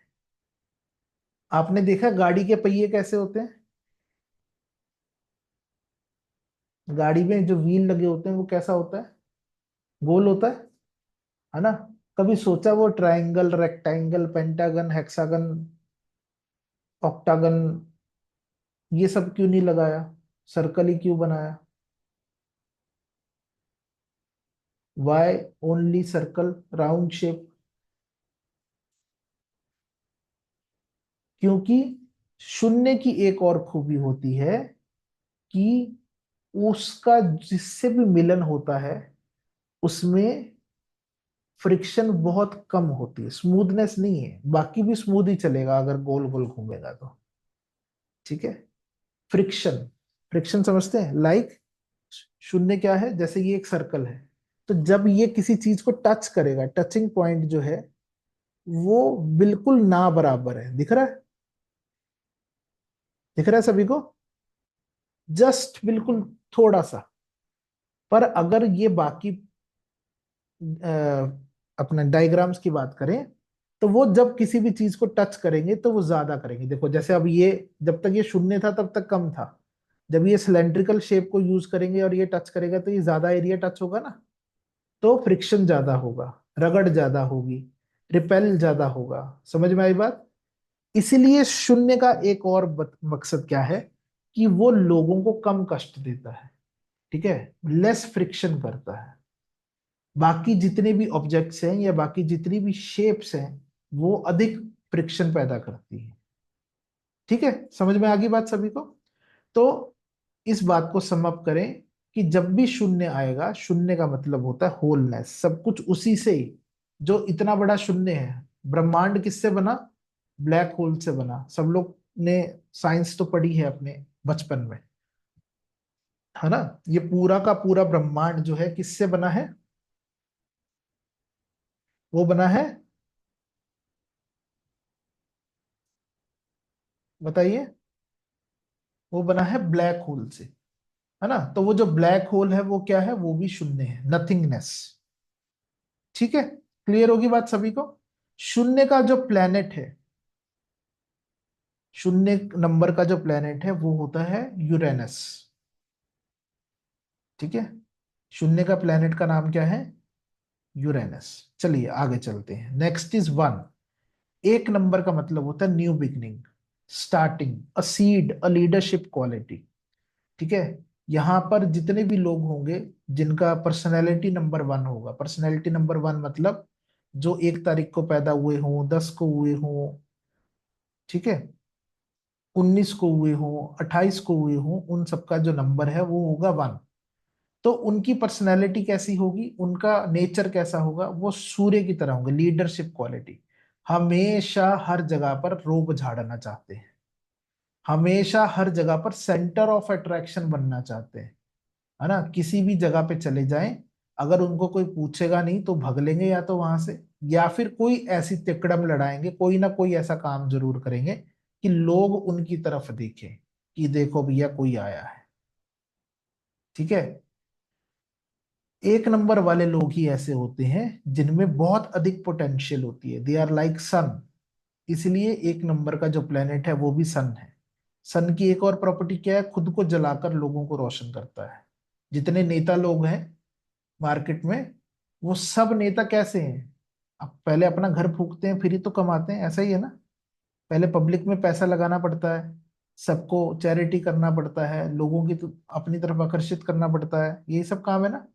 आपने देखा गाड़ी के पहिए कैसे होते हैं? गाड़ी में जो व्हील लगे होते हैं वो कैसा होता है? गोल होता है ना? कभी सोचा वो triangle, rectangle, pentagon, hexagon, octagon, ये सब क्यों नहीं लगाया, सर्कल ही क्यों बनाया? Why only circle, round shape? क्योंकि शून्य की एक और खूबी होती है कि उसका जिससे भी मिलन होता है उसमें फ्रिक्शन बहुत कम होती है, स्मूथनेस नहीं है, बाकी भी स्मूथ ही चलेगा अगर गोल गोल घूमेगा तो। ठीक है। फ्रिक्शन, फ्रिक्शन समझते हैं? लाइक शून्य क्या है, जैसे ये एक सर्कल है, तो जब ये किसी चीज को टच करेगा, टचिंग पॉइंट जो है वो बिल्कुल ना बराबर है, दिख रहा है? दिख रहा है सभी को? जस्ट बिल्कुल थोड़ा सा। पर अगर ये बाकी अपना डायग्राम्स की बात करें तो वो जब किसी भी चीज को टच करेंगे तो वो ज्यादा करेंगे। देखो जैसे अब ये, जब तक ये शून्य था तब तक कम था, जब ये सिलेंड्रिकल शेप को यूज करेंगे और ये टच करेगा तो ये ज्यादा एरिया टच होगा ना, तो फ्रिक्शन ज्यादा होगा, रगड़ ज्यादा होगी, रिपेल ज्यादा होगा। समझ में आई बात? इसीलिए शून्य का एक और मकसद क्या है कि वो लोगों को कम कष्ट देता है, ठीक है, लेस फ्रिक्शन करता है। बाकी जितने भी ऑब्जेक्ट्स हैं या बाकी जितनी भी शेप्स हैं वो अधिक फ्रिक्शन पैदा करती है। ठीक है, समझ में आ गई बात सभी को? तो इस बात को सम अप करें कि जब भी शून्य आएगा, शून्य का मतलब होता है होलनेस, सब कुछ उसी से ही। जो इतना बड़ा शून्य है, ब्रह्मांड किससे बना? ब्लैक होल से बना। सब लोग ने साइंस तो पढ़ी है अपने बचपन में, है ना? ये पूरा का पूरा ब्रह्मांड जो है किससे बना है? वो बना है, बताइए। वो बना है ब्लैक होल से, है ना? तो वो जो ब्लैक होल है वो क्या है? वो भी शून्य है, नथिंगनेस। ठीक है, क्लियर होगी बात सभी को? शून्य का जो प्लेनेट है, शून्य नंबर का जो प्लेनेट है वो होता है यूरेनस। ठीक है, शून्य का प्लेनेट का नाम क्या है? यूरेनस। चलिए आगे चलते हैं। Next is one. एक नंबर का मतलब होता है new beginning, starting, a seed, a leadership quality. ठीक है, यहां पर जितने भी लोग होंगे जिनका पर्सनैलिटी नंबर वन होगा, पर्सनैलिटी नंबर वन मतलब जो 1 तारीख को पैदा हुए हों, 10 को हुए हों, ठीक है, 19 को हुए हों, 28 को हुए हों, उन सबका जो नंबर है वो होगा वन। तो उनकी पर्सनैलिटी कैसी होगी, उनका नेचर कैसा होगा? वो सूर्य की तरह होंगे, लीडरशिप क्वालिटी। हमेशा हर जगह पर रोब झाड़ना चाहते हैं, हमेशा हर जगह पर सेंटर ऑफ अट्रैक्शन बनना चाहते हैं, है ना? किसी भी जगह पे चले जाएं, अगर उनको कोई पूछेगा नहीं तो भग लेंगे या तो वहां से, या फिर कोई ऐसी तिकड़म लड़ाएंगे, कोई ना कोई ऐसा काम जरूर करेंगे कि लोग उनकी तरफ देखें कि देखो भैया कोई आया है। ठीक है, एक नंबर वाले लोग ही ऐसे होते हैं जिनमें बहुत अधिक पोटेंशियल होती है, दे आर लाइक सन। इसलिए एक नंबर का जो प्लेनेट है वो भी सन है। सन की एक और प्रॉपर्टी क्या है? खुद को जलाकर लोगों को रोशन करता है। जितने नेता लोग हैं मार्केट में, वो सब नेता कैसे हैं? अब पहले अपना घर फूकते हैं फिर ही तो कमाते हैं, ऐसा ही है ना? पहले पब्लिक में पैसा लगाना पड़ता है, सबको चैरिटी करना पड़ता है, लोगों की तो अपनी तरफ आकर्षित करना पड़ता है, यही सब काम है ना?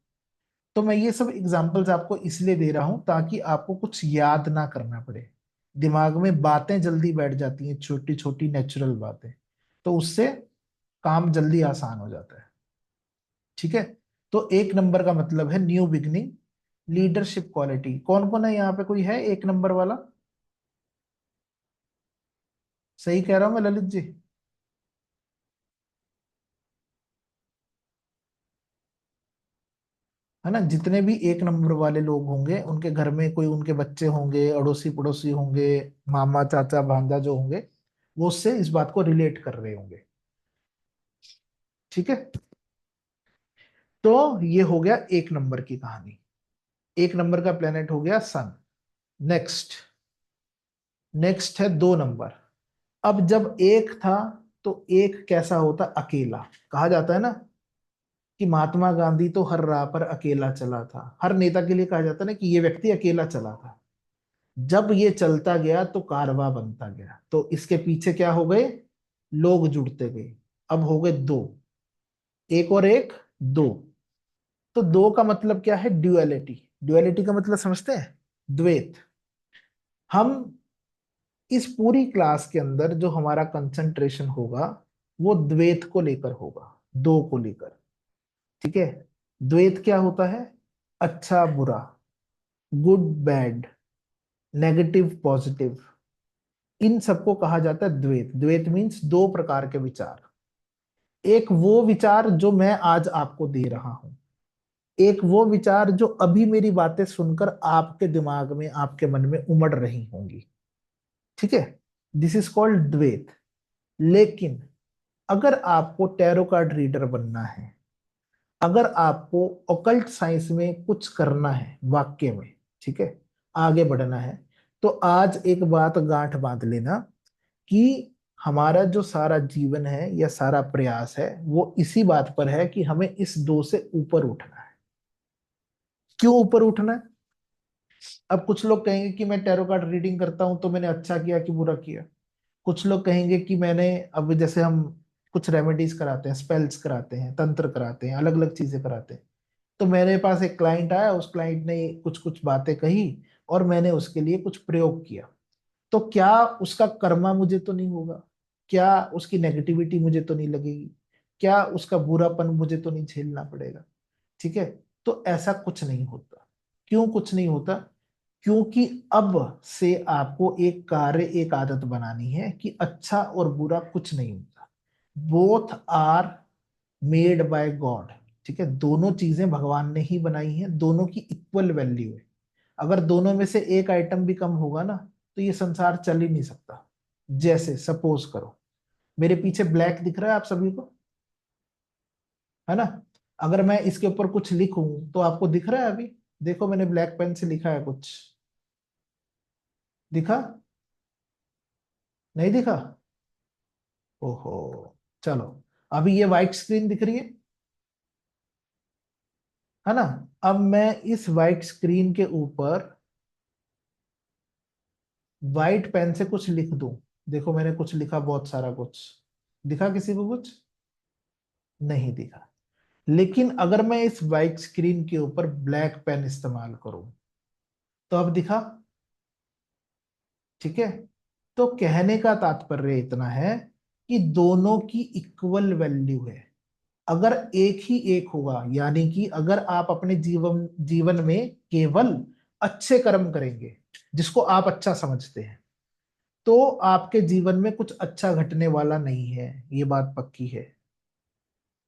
तो मैं ये सब एग्जांपल्स आपको इसलिए दे रहा हूं ताकि आपको कुछ याद ना करना पड़े। दिमाग में बातें जल्दी बैठ जाती हैं, छोटी छोटी नेचुरल बातें, तो उससे काम जल्दी आसान हो जाता है। ठीक है, तो एक नंबर का मतलब है न्यू बिगनिंग, लीडरशिप क्वालिटी। कौन कौन है यहाँ पे? कोई है एक नंबर वाला? सही कह रहा हूं मैं ललित जी? है ना? जितने भी एक नंबर वाले लोग होंगे उनके घर में कोई उनके बच्चे होंगे, अड़ोसी पड़ोसी होंगे, मामा चाचा भांजा जो होंगे, वो उससे इस बात को रिलेट कर रहे होंगे। ठीक है, तो ये हो गया एक नंबर की कहानी। एक नंबर का प्लेनेट हो गया सन। नेक्स्ट, नेक्स्ट है 2 नंबर। अब जब एक था तो एक कैसा होता? अकेला। कहा जाता है ना कि महात्मा गांधी तो हर राह पर अकेला चला था, हर नेता के लिए कहा जाता है ना कि ये व्यक्ति अकेला चला था। जब ये चलता गया तो कारवां बनता गया, तो इसके पीछे क्या हो गए? लोग जुड़ते गए। अब हो गए दो, एक और एक, दो। तो दो का मतलब क्या है? ड्युअलिटी। ड्युअलिटी का मतलब समझते हैं? द्वैत। हम इस पूरी क्लास के अंदर जो हमारा कंसंट्रेशन होगा वो द्वैत को लेकर होगा, दो को लेकर। ठीक है, द्वैत क्या होता है? अच्छा बुरा, गुड बैड, नेगेटिव पॉजिटिव, इन सबको कहा जाता है द्वैत। द्वैत मीन्स दो प्रकार के विचार। एक वो विचार जो मैं आज आपको दे रहा हूं, एक वो विचार जो अभी मेरी बातें सुनकर आपके दिमाग में, आपके मन में उमड़ रही होंगी। ठीक है, दिस इज कॉल्ड द्वैत। लेकिन अगर आपको टैरो कार्ड रीडर बनना है, अगर आपको ऑकल्ट साइंस में कुछ करना है वाक्य में, ठीक है, आगे बढ़ना है, तो आज एक बात गांठ बांध लेना कि हमारा जो सारा जीवन है या सारा प्रयास है वो इसी बात पर है कि हमें इस दो से ऊपर उठना है। क्यों ऊपर उठना है? अब कुछ लोग कहेंगे कि मैं टैरो कार्ड रीडिंग करता हूं तो मैंने अच्छा किया कि बुरा किया। कुछ लोग कहेंगे कि मैंने, अब जैसे हम कुछ रेमेडीज कराते हैं, स्पेल्स कराते हैं, तंत्र कराते हैं, अलग अलग चीजें कराते हैं। तो मेरे पास एक क्लाइंट आया, उस क्लाइंट ने कुछ कुछ बातें कही और मैंने उसके लिए कुछ प्रयोग किया। तो क्या उसका कर्मा मुझे तो नहीं होगा? क्या उसकी नेगेटिविटी मुझे तो नहीं लगेगी? क्या उसका बुरापन मुझे तो नहीं झेलना पड़ेगा? ठीक है। तो ऐसा कुछ नहीं होता। क्यों कुछ नहीं होता? क्योंकि अब से आपको एक कार्य, एक आदत बनानी है कि अच्छा और बुरा कुछ नहीं होता। Both are made by God. ठीक है, दोनों चीजें भगवान ने ही बनाई हैं, दोनों की इक्वल वैल्यू है। अगर दोनों में से एक आइटम भी कम होगा ना, तो ये संसार चल ही नहीं सकता। जैसे सपोज करो, मेरे पीछे ब्लैक दिख रहा है आप सभी को, है ना? अगर मैं इसके ऊपर कुछ लिखूं तो आपको दिख रहा है अभी? देखो मैंने ब्लैक पेन से लिखा है कुछ, दिखा? नहीं दिखा? ओहो। चलो, अभी ये व्हाइट स्क्रीन दिख रही है ना? अब मैं इस व्हाइट स्क्रीन के ऊपर व्हाइट पेन से कुछ लिख दूं। देखो मैंने कुछ लिखा, बहुत सारा कुछ। दिखा किसी को कुछ? नहीं दिखा। लेकिन अगर मैं इस व्हाइट स्क्रीन के ऊपर ब्लैक पेन इस्तेमाल करूं, तो अब दिखा? ठीक है। तो कहने का तात्पर्य इतना है कि दोनों की इक्वल वैल्यू है। अगर एक ही एक होगा, यानी कि अगर आप अपने जीवन जीवन में केवल अच्छे कर्म करेंगे, जिसको आप अच्छा समझते हैं, तो आपके जीवन में कुछ अच्छा घटने वाला नहीं है, ये बात पक्की है।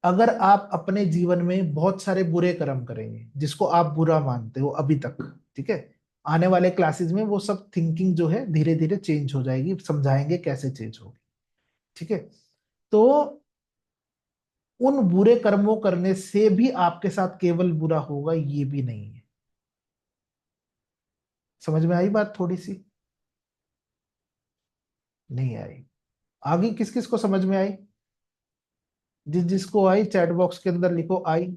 अगर आप अपने जीवन में बहुत सारे बुरे कर्म करेंगे, जिसको आप बुरा मानते हो अभी तक, ठीक है, आने वाले क्लासेस में वो सब थिंकिंग जो है धीरे धीरे चेंज हो जाएगी, समझाएंगे कैसे चेंज होगी। ठीक है। तो उन बुरे कर्मों करने से भी आपके साथ केवल बुरा होगा, ये भी नहीं है। समझ में आई बात थोड़ी सी? नहीं आई? आगे किस किस को समझ में आई? जिस जिसको आई चैट बॉक्स के अंदर लिखो आई।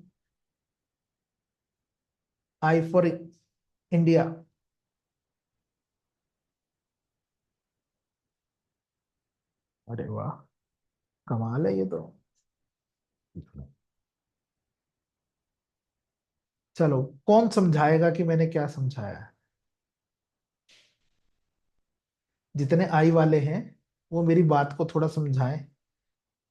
I for India. अरे वाह, कमाल है ये तो। चलो, कौन समझाएगा कि मैंने क्या समझाया है? जितने आई वाले हैं वो मेरी बात को थोड़ा समझाएं,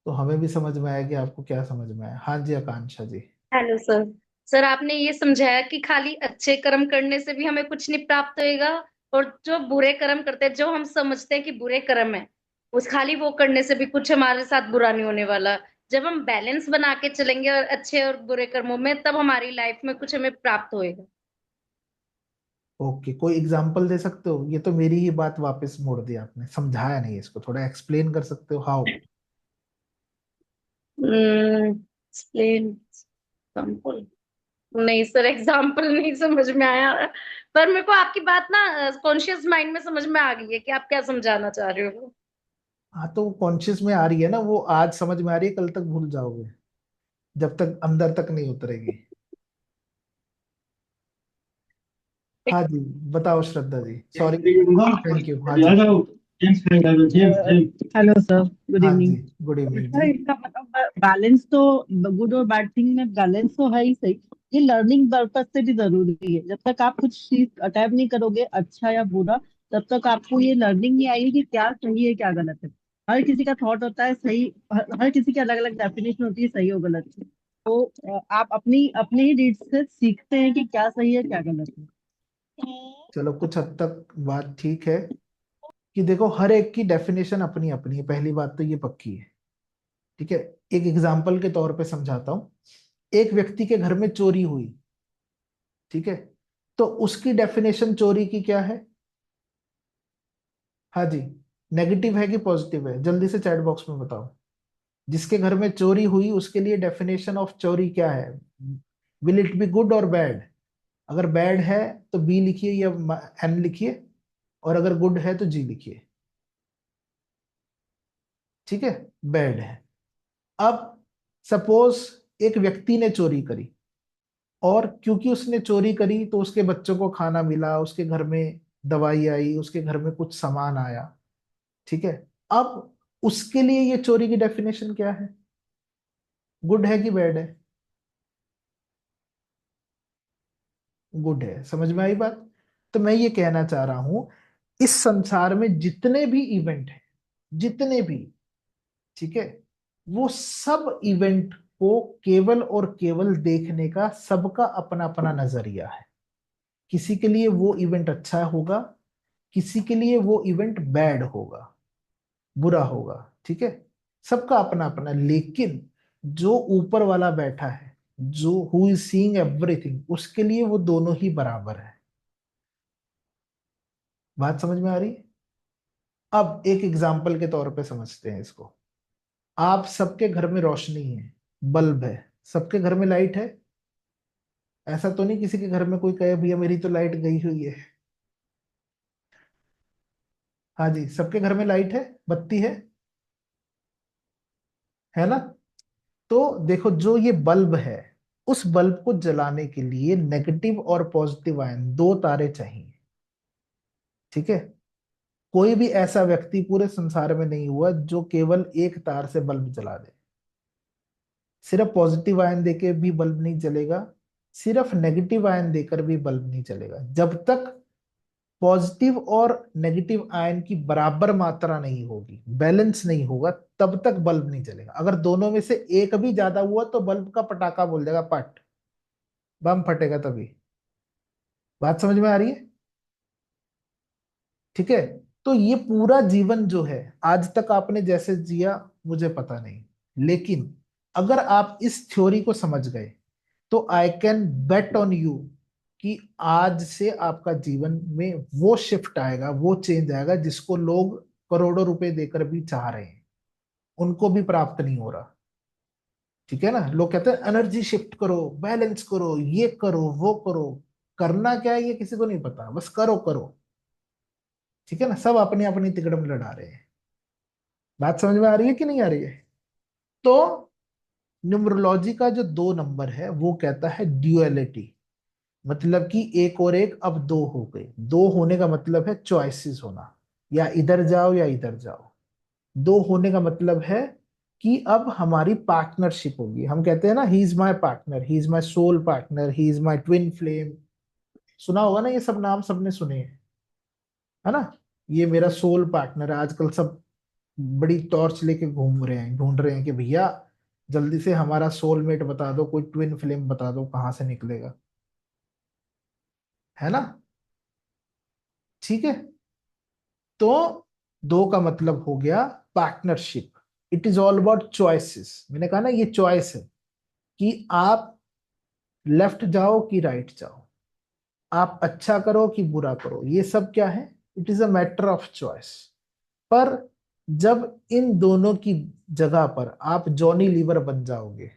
तो हमें भी समझ में आएगी आपको क्या समझ में आया। हाँ जी, Akanksha ji. Hello sir. Sir आपने ये समझाया कि खाली अच्छे कर्म करने से भी हमें कुछ नहीं प्राप्त होएगा, और जो बुरे कर्म करते हैं, जो हम समझते हैं कि बुरे कर्म है, उस खाली वो करने से भी कुछ हमारे साथ बुरा नहीं होने वाला। जब हम बैलेंस बना के चलेंगे और अच्छे और बुरे कर्मों में, तब हमारी लाइफ में कुछ हमें प्राप्त होएगा। ओके, कोई एग्जांपल दे सकते हो? ये तो मेरी ही बात वापस मोड़ दी आपने, समझाया नहीं इसको, थोड़ा एक्सप्लेन कर सकते हो हाउ? Explain example? नहीं सर, एग्जाम्पल नहीं समझ में आया। पर मेरे को आपकी बात ना कॉन्शियस माइंड में समझ में आ गई है कि आप क्या समझाना चाह रहे हो। हाँ, तो कॉन्शियस में आ रही है ना, वो आज समझ में आ रही है, कल तक भूल जाओगे जब तक अंदर तक नहीं उतरेगी। हाँ जी, बताओ Shraddha ji, sorry. Thank you, हाँ जी। हेलो सर, गुड हाँ जी, इवनिंग। गुड इवनिंग सर जी। इसका मतलब बैलेंस तो, गुड और बैड थिंग में बैलेंस तो है ही सही। ये लर्निंग पर्पज से भी जरूरी है। जब तक आप कुछ चीज अटैप नहीं करोगे अच्छा या बुरा, तब तक आपको ये लर्निंग नहीं आएगी कि क्या सही है क्या गलत है। हर किसी का थॉट होता है सही, हर किसी की अलग अलग डेफिनेशन होती है सही और गलत की। तो आप अपनी अपनी ही रीड से सीखते हैं कि क्या सही है क्या गलत है। चलो, कुछ हद तक बात ठीक है कि देखो हर एक की डेफिनेशन अपनी अपनी है, पहली बात तो ये पक्की है। ठीक है। एक एग्जाम्पल के तौर पे समझाता हूँ। एक व्यक्ति के घर में चोरी हुई, ठीक है, तो उसकी डेफिनेशन चोरी की क्या है? हाँ जी, नेगेटिव है कि पॉजिटिव है? जल्दी से चैट बॉक्स में बताओ। जिसके घर में चोरी हुई उसके लिए डेफिनेशन ऑफ चोरी क्या है? विल इट बी गुड और बैड? अगर बैड है तो बी लिखिए या एन लिखिए, और अगर गुड है तो जी लिखिए। ठीक है, बैड है। अब सपोज एक व्यक्ति ने चोरी करी, और क्योंकि उसने चोरी करी तो उसके बच्चों को खाना मिला, उसके घर में दवाई आई, उसके घर में कुछ सामान आया। ठीक है। अब उसके लिए ये चोरी की डेफिनेशन क्या है, गुड है कि बैड है? गुड है। समझ में आई बात? तो मैं ये कहना चाह रहा हूं, इस संसार में जितने भी इवेंट हैं, जितने भी, ठीक है, वो सब इवेंट को केवल और केवल देखने का सबका अपना अपना नजरिया है। किसी के लिए वो इवेंट अच्छा होगा, किसी के लिए वो इवेंट बैड होगा, बुरा होगा, ठीक है, सबका अपना अपना। लेकिन जो ऊपर वाला बैठा है, जो हु इज सीइंग एवरीथिंग, उसके लिए वो दोनों ही बराबर है। बात समझ में आ रही है? अब एक एग्जाम्पल के तौर पे समझते हैं इसको। आप सबके घर में रोशनी है, बल्ब है, सबके घर में लाइट है। ऐसा तो नहीं किसी के घर में कोई कहे भैया मेरी तो लाइट गई हुई है। हाँ जी, सबके घर में लाइट है, बत्ती है ना? तो देखो, जो ये बल्ब है, उस बल्ब को जलाने के लिए नेगेटिव और पॉजिटिव आयन, दो तारे चाहिए, ठीक है। कोई भी ऐसा व्यक्ति पूरे संसार में नहीं हुआ जो केवल एक तार से बल्ब जला दे। सिर्फ पॉजिटिव आयन देके भी बल्ब नहीं जलेगा, सिर्फ नेगेटिव आयन देकर भी बल्ब नहीं चलेगा। जब तक पॉजिटिव और नेगेटिव आयन की बराबर मात्रा नहीं होगी, बैलेंस नहीं होगा, तब तक बल्ब नहीं चलेगा। अगर दोनों में से एक भी ज्यादा हुआ तो बल्ब का पटाखा बोल देगा, पट, बम फटेगा तभी। बात समझ में आ रही है? ठीक है। तो ये पूरा जीवन जो है, आज तक आपने जैसे जिया मुझे पता नहीं, लेकिन अगर आप इस थ्योरी को समझ गए तो I can bet on you कि आज से आपका जीवन में वो शिफ्ट आएगा, वो चेंज आएगा जिसको लोग करोड़ों रुपए देकर भी चाह रहे हैं, उनको भी प्राप्त नहीं हो रहा। ठीक है ना? लोग कहते हैं एनर्जी शिफ्ट करो, बैलेंस करो, ये करो, वो करो। करना क्या है ये किसी को नहीं पता, बस करो करो। ठीक है ना? सब अपनी अपनी तिकड़म लड़ा रहे हैं। बात समझ में आ रही है कि नहीं आ रही है? तो न्यूमरोलॉजी का जो दो नंबर है वो कहता है ड्यूअलिटी, मतलब कि एक और एक अब दो हो गए। दो होने का मतलब है चॉइसेस होना, या इधर जाओ या इधर जाओ। दो होने का मतलब है कि अब हमारी पार्टनरशिप होगी। हम कहते हैं ना, he is my partner, he is my soul partner, he is my twin flame. सुना होगा ना, ये सब नाम सबने सुने हैं, है ना? ये मेरा सोल पार्टनर है। आजकल सब बड़ी टॉर्च लेके घूम रहे हैं, ढूंढ रहे हैं कि भैया जल्दी से हमारा सोलमेट बता दो, कोई ट्विन फ्लेम बता दो, कहाँ से निकलेगा, है ना? ठीक है। तो दो का मतलब हो गया partnership. It is all about choices. मैंने कहा ना, ये चॉइस है कि आप लेफ्ट जाओ कि राइट जाओ, आप अच्छा करो कि बुरा करो, ये सब क्या है? It is a matter of choice. पर जब इन दोनों की जगह पर आप जॉनी लीवर बन जाओगे,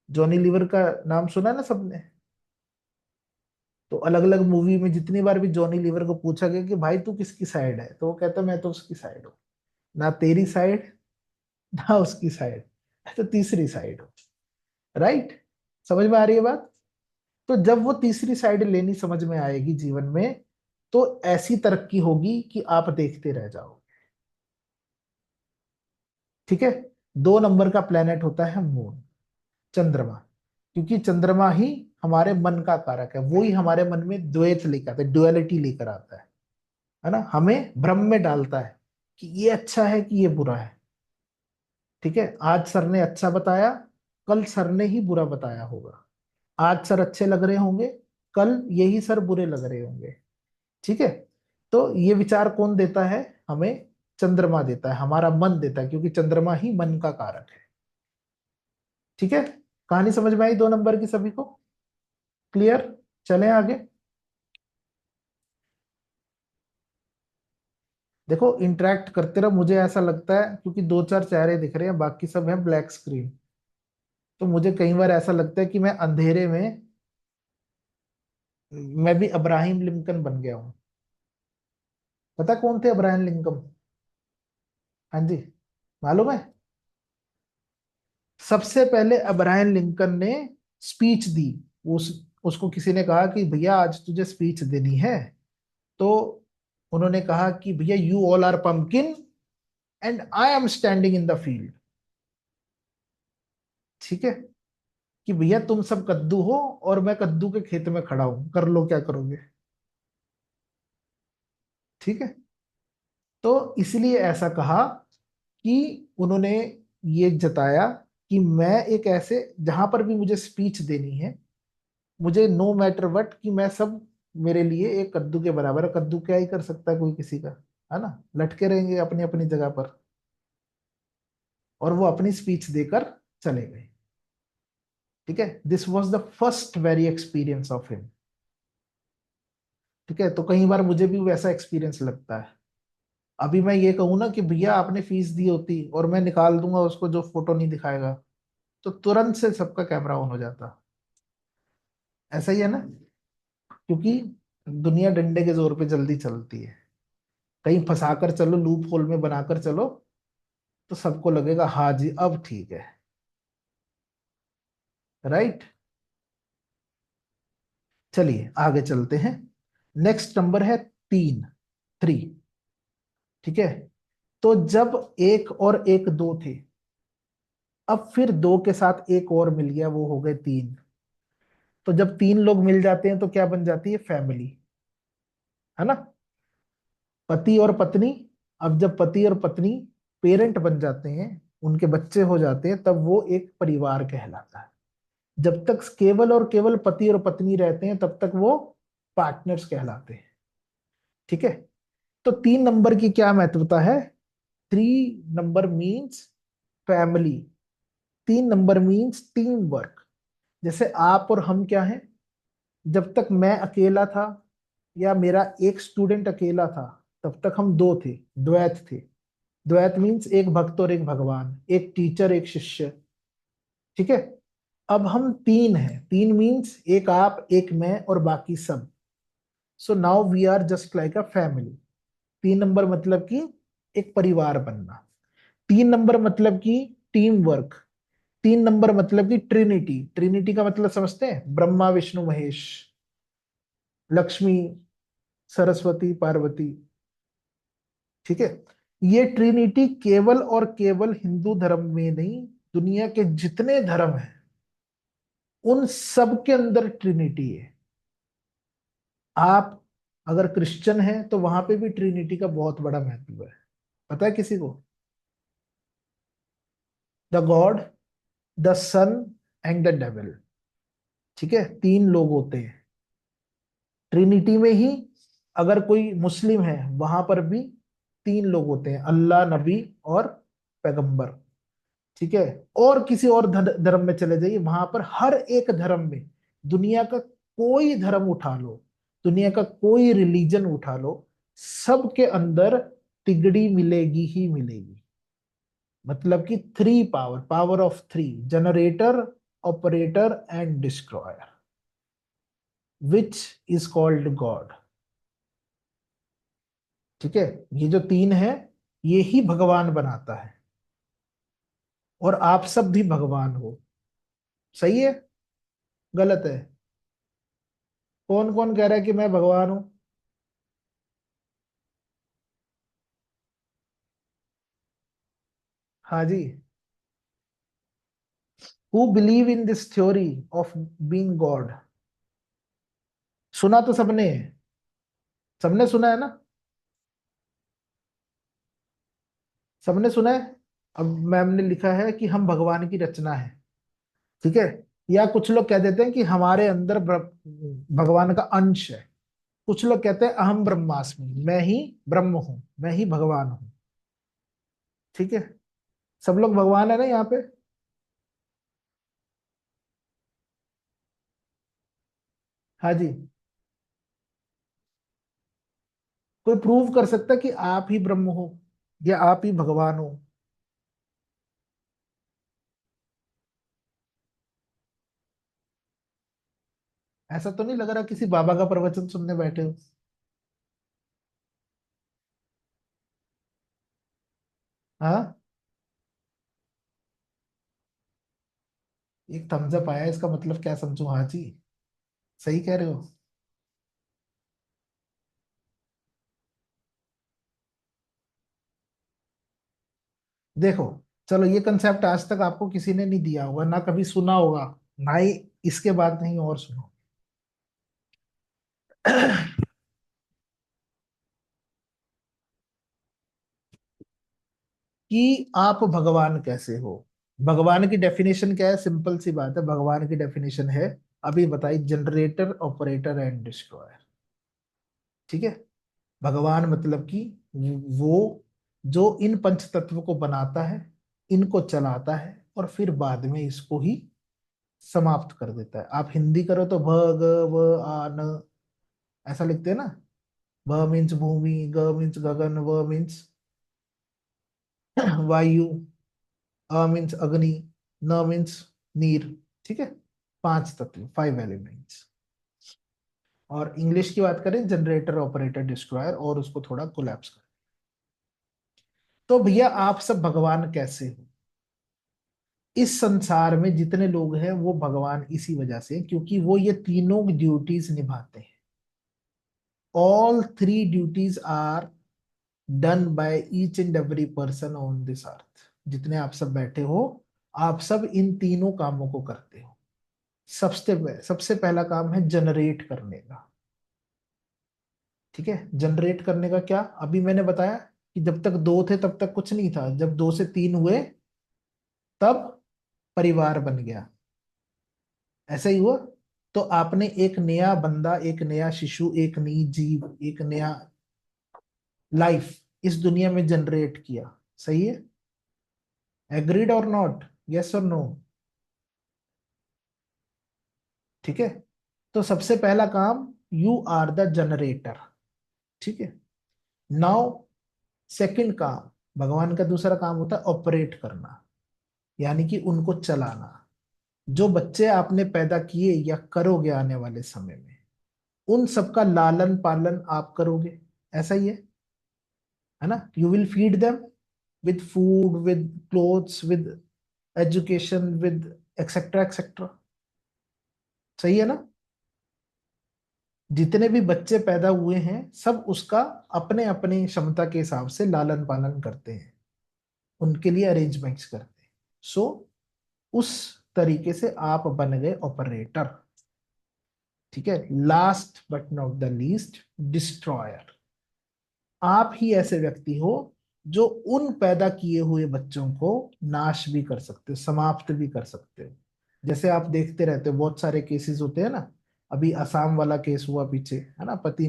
जॉनी लीवर का नाम सुना ना सबने? तो अलग अलग मूवी में जितनी बार भी जॉनी लीवर को पूछा गया कि भाई तू किसकी साइड है, तो वो कहता मैं तो उसकी साइड हूँ, ना तेरी साइड ना उसकी साइड, तो तीसरी साइड हो। राइट? समझ में आ रही है बात? तो जब वो तीसरी साइड लेनी समझ में आएगी जीवन में, तो ऐसी तरक्की होगी कि आप देखते रह जाओ। ठीक है। दो नंबर का प्लेनेट होता है मून, चंद्रमा। क्योंकि चंद्रमा ही हमारे मन का कारक है, वो ही हमारे मन में द्वैत लेकर आता है, ड्युअलिटी लेकर आता है ना? हमें भ्रम में डालता है कि ये अच्छा है कि ये बुरा है। ठीक है। आज सर ने अच्छा बताया, कल सर ने ही बुरा बताया होगा। आज सर अच्छे लग रहे होंगे, कल यही सर बुरे लग रहे होंगे। ठीक है। तो ये विचार कौन देता है हमें? चंद्रमा देता है, हमारा मन देता है, क्योंकि चंद्रमा ही मन का कारक है। ठीक है। कहानी समझ में आई दो नंबर की सभी को? क्लियर? चलें आगे। देखो, इंटरेक्ट करते रहो। मुझे ऐसा लगता है क्योंकि दो चार चेहरे दिख रहे हैं, बाकी सब है ब्लैक स्क्रीन, तो मुझे कई बार ऐसा लगता है कि मैं अंधेरे में, मैं भी अब्राहम लिंकन बन गया हूँ। पता कौन थे अब्राहम लिंकन? हाँ जी, मालूम है? सबसे पहले अब्राहम लिंकन ने स्पीच दी। उस उसको किसी ने कहा कि भैया आज तुझे स्पीच देनी है, तो उन्होंने कहा कि भैया you all are pumpkin, and I am standing in the field. ठीक है, कि भैया तुम सब कद्दू हो और मैं कद्दू के खेत में खड़ा हूं, कर लो क्या करोगे। ठीक है, तो इसलिए ऐसा कहा कि उन्होंने ये जताया कि मैं एक ऐसे, जहां पर भी मुझे स्पीच देनी है, मुझे नो मैटर वट, कि मैं सब, मेरे लिए एक कद्दू के बराबर है। कद्दू क्या ही कर सकता है कोई किसी का, है ना, लटके रहेंगे अपनी अपनी जगह पर। और वो अपनी स्पीच देकर चले गए। ठीक है, this was the first very experience of him. ठीक है, तो कई बार मुझे भी वैसा एक्सपीरियंस लगता है। अभी मैं ये कहूँ ना कि भैया आपने फीस दी होती और मैं निकाल दूंगा उसको जो फोटो नहीं दिखाएगा, तो तुरंत से सबका कैमरा ऑन हो जाता। ऐसा ही है ना, क्योंकि दुनिया डंडे के जोर पे जल्दी चलती है। कहीं फंसाकर चलो, लूप होल में बनाकर चलो, तो सबको लगेगा हाँ जी अब ठीक है। राइट, चलिए आगे चलते हैं। नेक्स्ट नंबर है 3। ठीक है, तो जब एक और एक दो थे, अब फिर दो के साथ एक और मिल गया, वो हो गए 3। तो जब 3 लोग मिल जाते हैं तो क्या बन जाती है, फैमिली, है ना, पति और पत्नी। अब जब पति और पत्नी पेरेंट बन जाते हैं, उनके बच्चे हो जाते हैं, तब वो एक परिवार कहलाता है। जब तक केवल और केवल पति और पत्नी रहते हैं तब तक वो पार्टनर्स कहलाते हैं। ठीक है, तो 3 नंबर की क्या महत्वता है। 3 number means family. 3 number means team work. जैसे आप और हम क्या हैं, जब तक मैं अकेला था या मेरा एक स्टूडेंट अकेला था, तब तक हम दो थे, द्वैत थे। द्वैत मीन्स एक भक्त और एक भगवान, एक टीचर एक शिष्य। ठीक है, अब हम 3 हैं, 3 मीन्स एक आप एक मैं और बाकी सब। So now we are just like a family. 3 number मतलब कि एक परिवार बनना। 3 नंबर मतलब कि टीम वर्क। 3 नंबर मतलब कि ट्रिनिटी। ट्रिनिटी का मतलब समझते हैं, ब्रह्मा विष्णु महेश, लक्ष्मी सरस्वती पार्वती। ठीक है, ये ट्रिनिटी केवल और केवल हिंदू धर्म में नहीं, दुनिया के जितने धर्म हैं उन सब के अंदर ट्रिनिटी है। आप अगर क्रिश्चियन हैं तो वहां पे भी ट्रिनिटी का बहुत बड़ा महत्व है। पता है किसी को, the God, the sun and the devil. ठीक है, 3 लोग होते हैं ट्रिनिटी में ही। अगर कोई मुस्लिम है वहां पर भी 3 लोग होते हैं, अल्लाह, नबी और पैगंबर। ठीक है, और किसी और धर्म में चले जाइए, वहां पर हर एक धर्म में, दुनिया का कोई धर्म उठा लो, दुनिया का कोई रिलीजन उठा लो, सबके अंदर तिगड़ी मिलेगी ही मिलेगी। मतलब कि 3 power, power of 3, generator, operator and destroyer, which is called God. ठीक है, ये जो 3 है, ये ही भगवान बनाता है। और आप सब भी भगवान हो। सही है, गलत है। कौन कौन कह रहा है कि मैं भगवान हूं। हाँ जी, who believe in this theory of being God. सुना तो सबने है, सबने सुना है ना, सबने सुना है। अब मैम ने लिखा है कि हम भगवान की रचना है। ठीक है, या कुछ लोग कह देते हैं कि हमारे अंदर भगवान का अंश है। कुछ लोग कहते हैं अहम ब्रह्मास्मि, मैं ही ब्रह्म हूं, मैं ही भगवान हूं। ठीक है, सब लोग भगवान है ना यहाँ पे। हाँ जी, कोई प्रूव कर सकता है कि आप ही ब्रह्म हो या आप ही भगवान हो। ऐसा तो नहीं लग रहा किसी बाबा का प्रवचन सुनने बैठे हो। हाँ, एक थम्स अप आया, इसका मतलब क्या समझू, हाँ जी, सही कह रहे हो। देखो, चलो ये कंसेप्ट आज तक आपको किसी ने नहीं दिया होगा, ना कभी सुना होगा, ना ही इसके बाद नहीं और सुनो। कि आप भगवान कैसे हो। भगवान की डेफिनेशन क्या है? सिंपल सी बात है, भगवान की डेफिनेशन है, अभी बताई, जनरेटर, ऑपरेटर एंड डिस्ट्रॉयर। ठीक है। भगवान मतलब कि वो जो इन पंच तत्व को बनाता है, इनको चलाता है, और फिर बाद में इसको ही समाप्त कर देता है। आप हिंदी करो तो भगवान ऐसा लिखते हैं ना। भ मीन्स भूमि, ग मीन्स गगन, व मीन्स वायु, अ मीन्स अग्नि, न मीन्स नीर। ठीक है। पांच तत्व, फाइव एलिमेंट्स। और इंग्लिश की बात करें, जनरेटर, ऑपरेटर, डिस्ट्रॉयर, और उसको थोड़ा कोलैप्स करें। तो भैया आप सब भगवान कैसे हो? इस संसार में जितने लोग हैं वो भगवान इसी वजह से, क्योंकि वो ये तीनों ड्यूटीज निभाते हैं। All three duties are done by each and every person on this earth. जितने आप सब बैठे हो, आप सब इन तीनों कामों को करते हो। सबसे पहला काम है जनरेट करने का। ठीक है। जनरेट करने का क्या, अभी मैंने बताया कि जब तक दो थे तब तक कुछ नहीं था, जब दो से तीन हुए तब परिवार बन गया। ऐसा ही हुआ। तो आपने एक नया बंदा, एक नया शिशु, एक नई जीव, एक नया लाइफ इस दुनिया में जनरेट किया। सही है? एग्रीड और नॉट? यस और नो? ठीक है। तो सबसे पहला काम, यू आर द जनरेटर। ठीक है। नाउ सेकंड काम, भगवान का दूसरा काम होता है ऑपरेट करना, यानी कि उनको चलाना। जो बच्चे आपने पैदा किए या करोगे आने वाले समय में, उन सबका लालन पालन आप करोगे। ऐसा ही है ना? You will feed them with food, with clothes, with education, with etcetera etcetera. सही है ना? जितने भी बच्चे पैदा हुए हैं सब उसका अपने अपने क्षमता के हिसाब से लालन पालन करते हैं, उनके लिए अरेंजमेंट्स करते हैं। सो उस तरीके से आप बन गए ऑपरेटर। ठीक है। Last but not the least, destroyer. आप ही ऐसे व्यक्ति हो जो उन पैदा किए हुए बच्चों को नाश भी कर सकते हो, समाप्त भी कर सकते हो। जैसे आप देखते रहते हो, बहुत सारे केसेस होते हैं ना। अभी असम वाला केस हुआ पीछे, है ना, पत्नी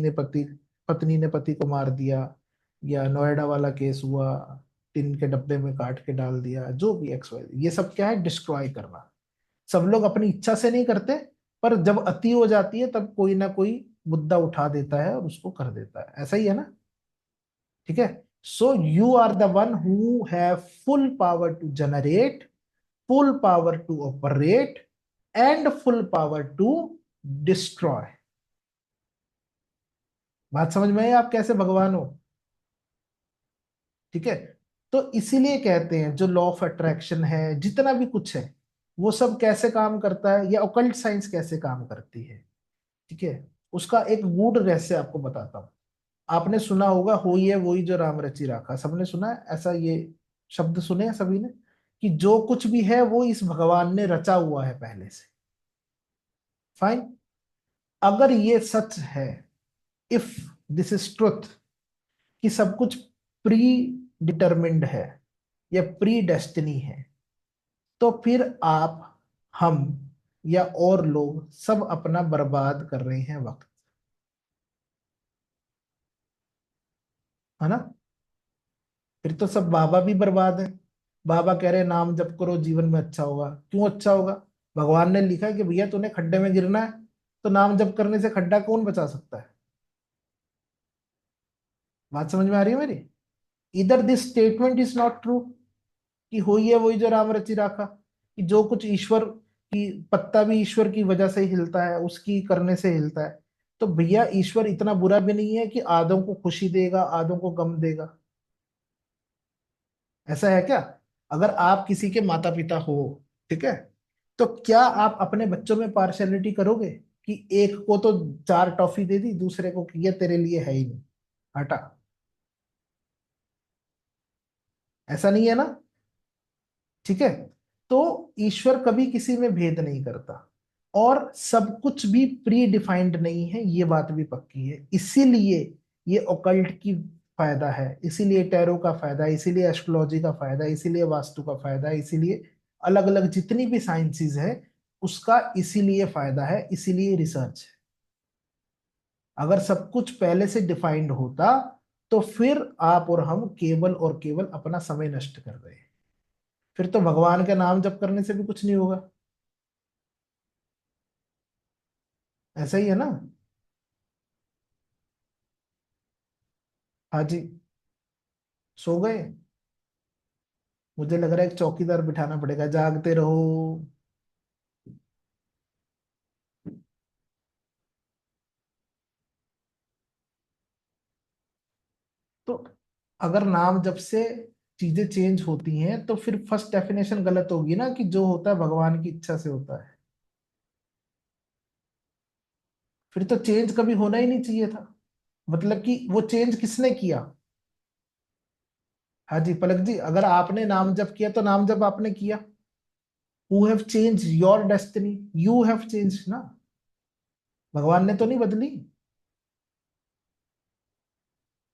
ने पति को मार दिया। या नोएडा वाला केस हुआ, टिन के डब्बे में काट के डाल दिया, जो भी एक्स वाई, ये सब क्या है? डिस्ट्रॉय करना। सब लोग अपनी इच्छा से नहीं करते, पर जब अति हो जाती है तब कोई ना कोई मुद्दा उठा देता है और उसको कर देता है। ऐसा ही है ना? ठीक है। So you are the one who have full power to generate, full power to operate, and full power to destroy. बात समझ में आई आप कैसे भगवान हो? ठीक है। तो इसीलिए कहते हैं जो लॉ ऑफ अट्रैक्शन है, जितना भी कुछ है, वो सब कैसे काम करता है, या ओकल्ट साइंस कैसे काम करती है। ठीक है। उसका एक गूढ़ रहस्य आपको बताता हूँ। आपने सुना होगा, होई है वही जो राम रचि राखा। सबने सुना है ऐसा, ये शब्द सुने हैं सभी ने, कि जो कुछ भी है वो इस भगवान ने रचा हुआ है पहले से। फाइन। अगर ये सच है, इफ दिस इज ट्रुथ, कि सब कुछ प्री डिटरमिन्ड है या प्री डेस्टिनी है, तो फिर आप, हम, या और लोग सब अपना बर्बाद कर रहे हैं वक्त। है ना? फिर तो सब बाबा भी बर्बाद है। बाबा कह रहे हैं नाम जप करो, जीवन में अच्छा होगा। क्यों अच्छा होगा? भगवान ने लिखा है कि भैया तूने खड्डे में गिरना है, तो नाम जप करने से खड्डा कौन बचा सकता है? बात समझ में आ रही है मेरी? इधर this statement is not true, कि हुई है वही जो राम रचि राखा, कि जो कुछ ईश्वर की, पत्ता भी ईश्वर की वजह से ही हिलता है, उसकी करने से हिलता है। तो भैया ईश्वर इतना बुरा भी नहीं है कि आधों को खुशी देगा, आधों को गम देगा। ऐसा है क्या? अगर आप किसी के माता पिता हो, ठीक है, तो क्या आप अपने बच्चों में पार्शलिटी करोगे कि एक को तो चार टॉफी दे दी, दूसरे को कि ये तेरे लिए है ही नहीं, हटा? ऐसा नहीं है ना? ठीक है। तो ईश्वर कभी किसी में भेद नहीं करता, और सब कुछ भी प्री डिफाइंड नहीं है, ये बात भी पक्की है। इसीलिए ये ओकल्ट की फायदा है, इसीलिए टैरो का फायदा है, इसीलिए एस्ट्रोलॉजी का फायदा है, इसीलिए वास्तु का फायदा है, इसीलिए अलग अलग जितनी भी साइंसेस है उसका इसीलिए फायदा है, इसीलिए रिसर्च है। अगर सब कुछ पहले से डिफाइंड होता तो फिर आप और हम केवल और केवल अपना समय नष्ट कर रहे हैं। फिर तो भगवान का नाम जप करने से भी कुछ नहीं होगा। ऐसा ही है ना। हाँ जी। सो गए। मुझे लग रहा है एक चौकीदार बिठाना पड़ेगा, जागते रहो। तो अगर नाम जब से चीजें चेंज होती हैं तो फिर फर्स्ट डेफिनेशन गलत होगी ना, कि जो होता है भगवान की इच्छा से होता है। फिर तो चेंज कभी होना ही नहीं चाहिए था। मतलब कि वो चेंज किसने किया। हाँ जी पलक जी, अगर आपने नाम जप किया तो नाम जप आपने किया। Who have change your destiny, you have change ना, भगवान ने तो नहीं बदली।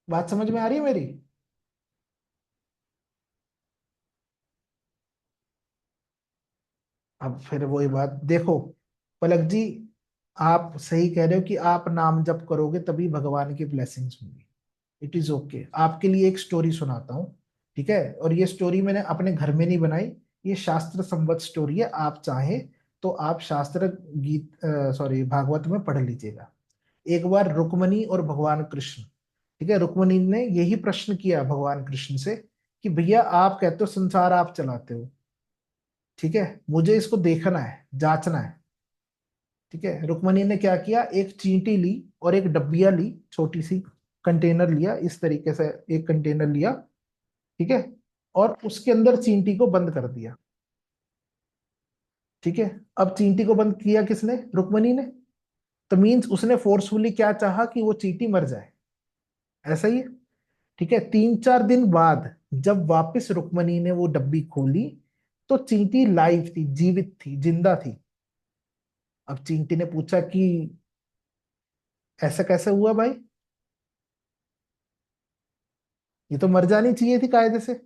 बात समझ में आ रही है मेरी। अब फिर वही बात देखो पलक जी, आप सही कह रहे हो कि आप नाम जप करोगे तभी भगवान की ब्लेसिंग्स होंगी। It is okay. आपके लिए एक स्टोरी सुनाता हूँ, ठीक है। और ये स्टोरी मैंने अपने घर में नहीं बनाई, ये शास्त्र संबद्ध स्टोरी है। आप चाहें तो आप शास्त्र गीत सॉरी भागवत में पढ़ लीजिएगा। एक बार रुक्मणी और भगवान कृष्ण, ठीक है, रुक्मणी ने यही प्रश्न किया भगवान कृष्ण से कि भैया आप कहते हो संसार आप चलाते हो, ठीक है, मुझे इसको देखना है, जांचना है। ठीक है, रुक्मणी ने क्या किया, एक चींटी ली और एक डब्बिया ली, छोटी सी कंटेनर लिया, इस तरीके से एक कंटेनर लिया, ठीक है, और उसके अंदर चींटी को बंद कर दिया। ठीक है। अब चींटी को बंद किया किसने, रुक्मणी ने। तो मीन्स उसने फोर्सफुली क्या चाहा कि वो चींटी मर जाए। ऐसा ही है। ठीक है, 3-4 दिन बाद जब वापस रुक्मणी ने वो डब्बी खोली तो चींटी लाइव थी, जीवित थी, जिंदा थी। अब चींटी ने पूछा कि ऐसा कैसे हुआ भाई, ये तो मर जानी चाहिए थी कायदे से।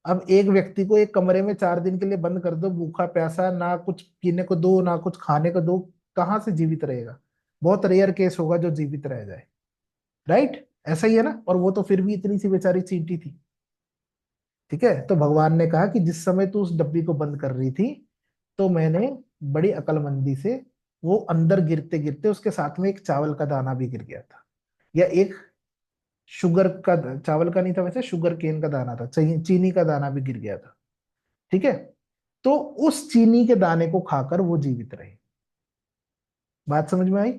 अब एक व्यक्ति को एक कमरे में 4 दिन के लिए बंद कर दो, भूखा प्यासा, ना कुछ पीने को दो ना कुछ खाने को दो, कहाँ से जीवित रहेगा। बहुत रेयर केस होगा जो जीवित रह जाए। राइट, ऐसा ही है ना। और वो तो फिर भी इतनी सी बेचारी चींटी थी। ठीक है, तो भगवान ने कहा कि जिस समय तू उस डब्बी को बंद कर रही थी तो मैंने बड़ी अकलमंदी से, वो अंदर गिरते गिरते उसके साथ में एक चावल का दाना भी गिर गया था, या एक शुगर का, चावल का नहीं था वैसे, शुगर केन का दाना था, चीनी का दाना भी गिर गया था। ठीक है, तो उस चीनी के दाने को खाकर वो जीवित रहे। बात समझ में आई।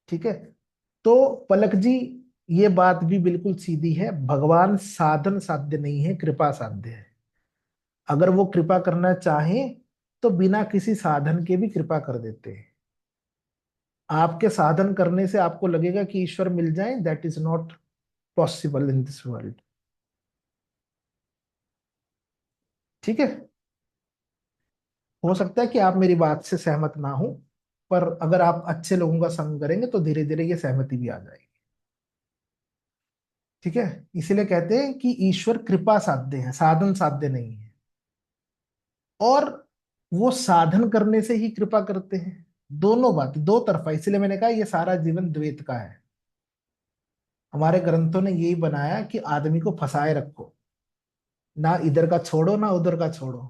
ठीक है। तो पलक जी, ये बात भी बिल्कुल सीधी है, भगवान साधन साध्य नहीं है, कृपा साध्य है। अगर वो कृपा करना चाहें तो बिना किसी साधन के भी कृपा कर देते हैं। आपके साधन करने से आपको लगेगा कि ईश्वर मिल जाए, that is not possible in this world. ठीक है। हो सकता है कि आप मेरी बात से सहमत ना हो, पर अगर आप अच्छे लोगों का संग करेंगे तो धीरे धीरे ये सहमति भी आ जाएगी। ठीक है। इसीलिए कहते हैं कि ईश्वर कृपा साध्य है, साधन साध्य नहीं है। और वो साधन करने से ही कृपा करते हैं। दोनों बात दो तरफा, इसीलिए मैंने कहा ये सारा जीवन द्वैत का है। हमारे ग्रंथों ने यही बनाया कि आदमी को फंसाए रखो, ना इधर का छोड़ो ना उधर का छोड़ो,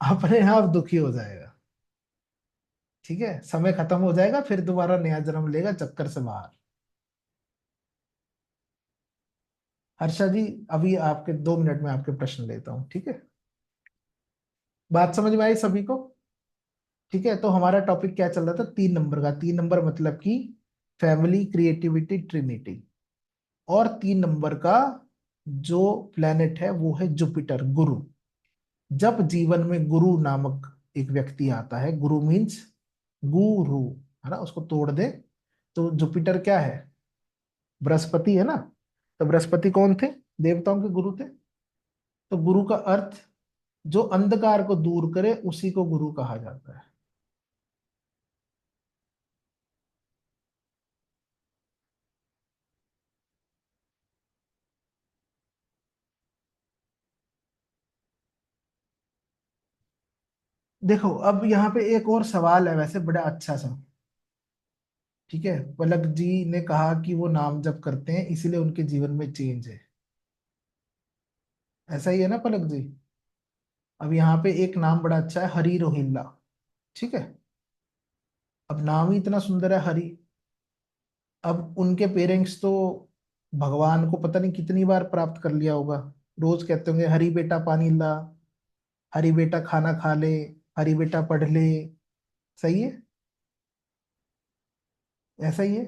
अपने आप दुखी हो जाएगा। ठीक है, समय खत्म हो जाएगा, फिर दोबारा नया जन्म लेगा चक्कर से बाहर। हर्षा जी, अभी आपके 2 मिनट में आपके प्रश्न लेता हूँ, ठीक है। बात समझ में आई सभी को। ठीक है, तो हमारा टॉपिक क्या चल रहा था, 3 नंबर का। 3 नंबर मतलब कि फैमिली, क्रिएटिविटी, ट्रिनिटी। और 3 नंबर का जो प्लेनेट है वो है जुपिटर, गुरु। जब जीवन में गुरु नामक एक व्यक्ति आता है, गुरु मीन्स गुरु, है ना, उसको तोड़ दे, तो जुपिटर क्या है, बृहस्पति है ना। तो बृहस्पति कौन थे, देवताओं के गुरु थे। तो गुरु का अर्थ जो अंधकार को दूर करे उसी को गुरु कहा जाता है। देखो अब यहाँ पे एक और सवाल है, वैसे बड़ा अच्छा सा। ठीक है, पलक जी ने कहा कि वो नाम जप करते हैं इसीलिए उनके जीवन में चेंज है। ऐसा ही है ना पलक जी? अब यहाँ पे एक नाम बड़ा अच्छा है, हरी रोहिल्ला। ठीक है, अब नाम ही इतना सुंदर है हरी। अब उनके पेरेंट्स तो भगवान को पता नहीं कितनी बार प्राप्त कर लिया होगा। रोज कहते होंगे हरी बेटा पानी ला, हरी बेटा खाना खा ले, हरी बेटा पढ़ ले। सही है, ऐसा ही है।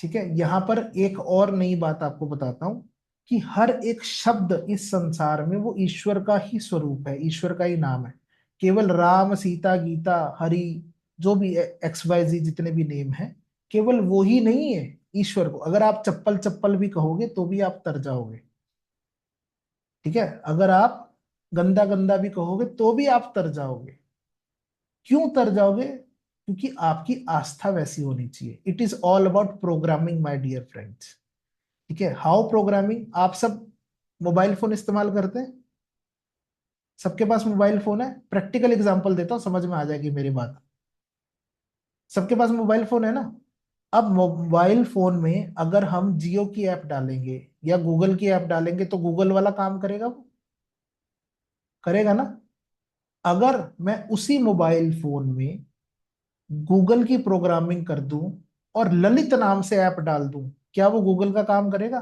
ठीक है, यहाँ पर एक और नई बात आपको बताता हूं कि हर एक शब्द इस संसार में वो ईश्वर का ही स्वरूप है, ईश्वर का ही नाम है। केवल राम सीता गीता हरि, जो भी एक्स वाई जी जितने भी नेम हैं, केवल वो ही नहीं है ईश्वर को। अगर आप चप्पल चप्पल भी कहोगे तो भी आप तर जाओगे। ठीक है, अगर आप गंदा गंदा भी कहोगे तो भी आप तर जाओगे। क्यों तर जाओगे? क्योंकि आपकी आस्था वैसी होनी चाहिए। It is all about programming my dear friends. ठीक है, हाउ प्रोग्रामिंग। आप सब मोबाइल फोन इस्तेमाल करते हैं? सबके पास मोबाइल फोन है? प्रैक्टिकल एग्जांपल देता हूं, समझ में आ जाएगी मेरी बात। सबके पास मोबाइल फोन है ना? अब मोबाइल फोन में अगर हम जियो की ऐप डालेंगे या गूगल की ऐप डालेंगे तो गूगल वाला काम करेगा वो? करेगा ना? अगर मैं उसी मोबाइल फोन में गूगल की प्रोग्रामिंग कर दूं और ललित नाम से ऐप डाल दूं, क्या वो गूगल का काम करेगा?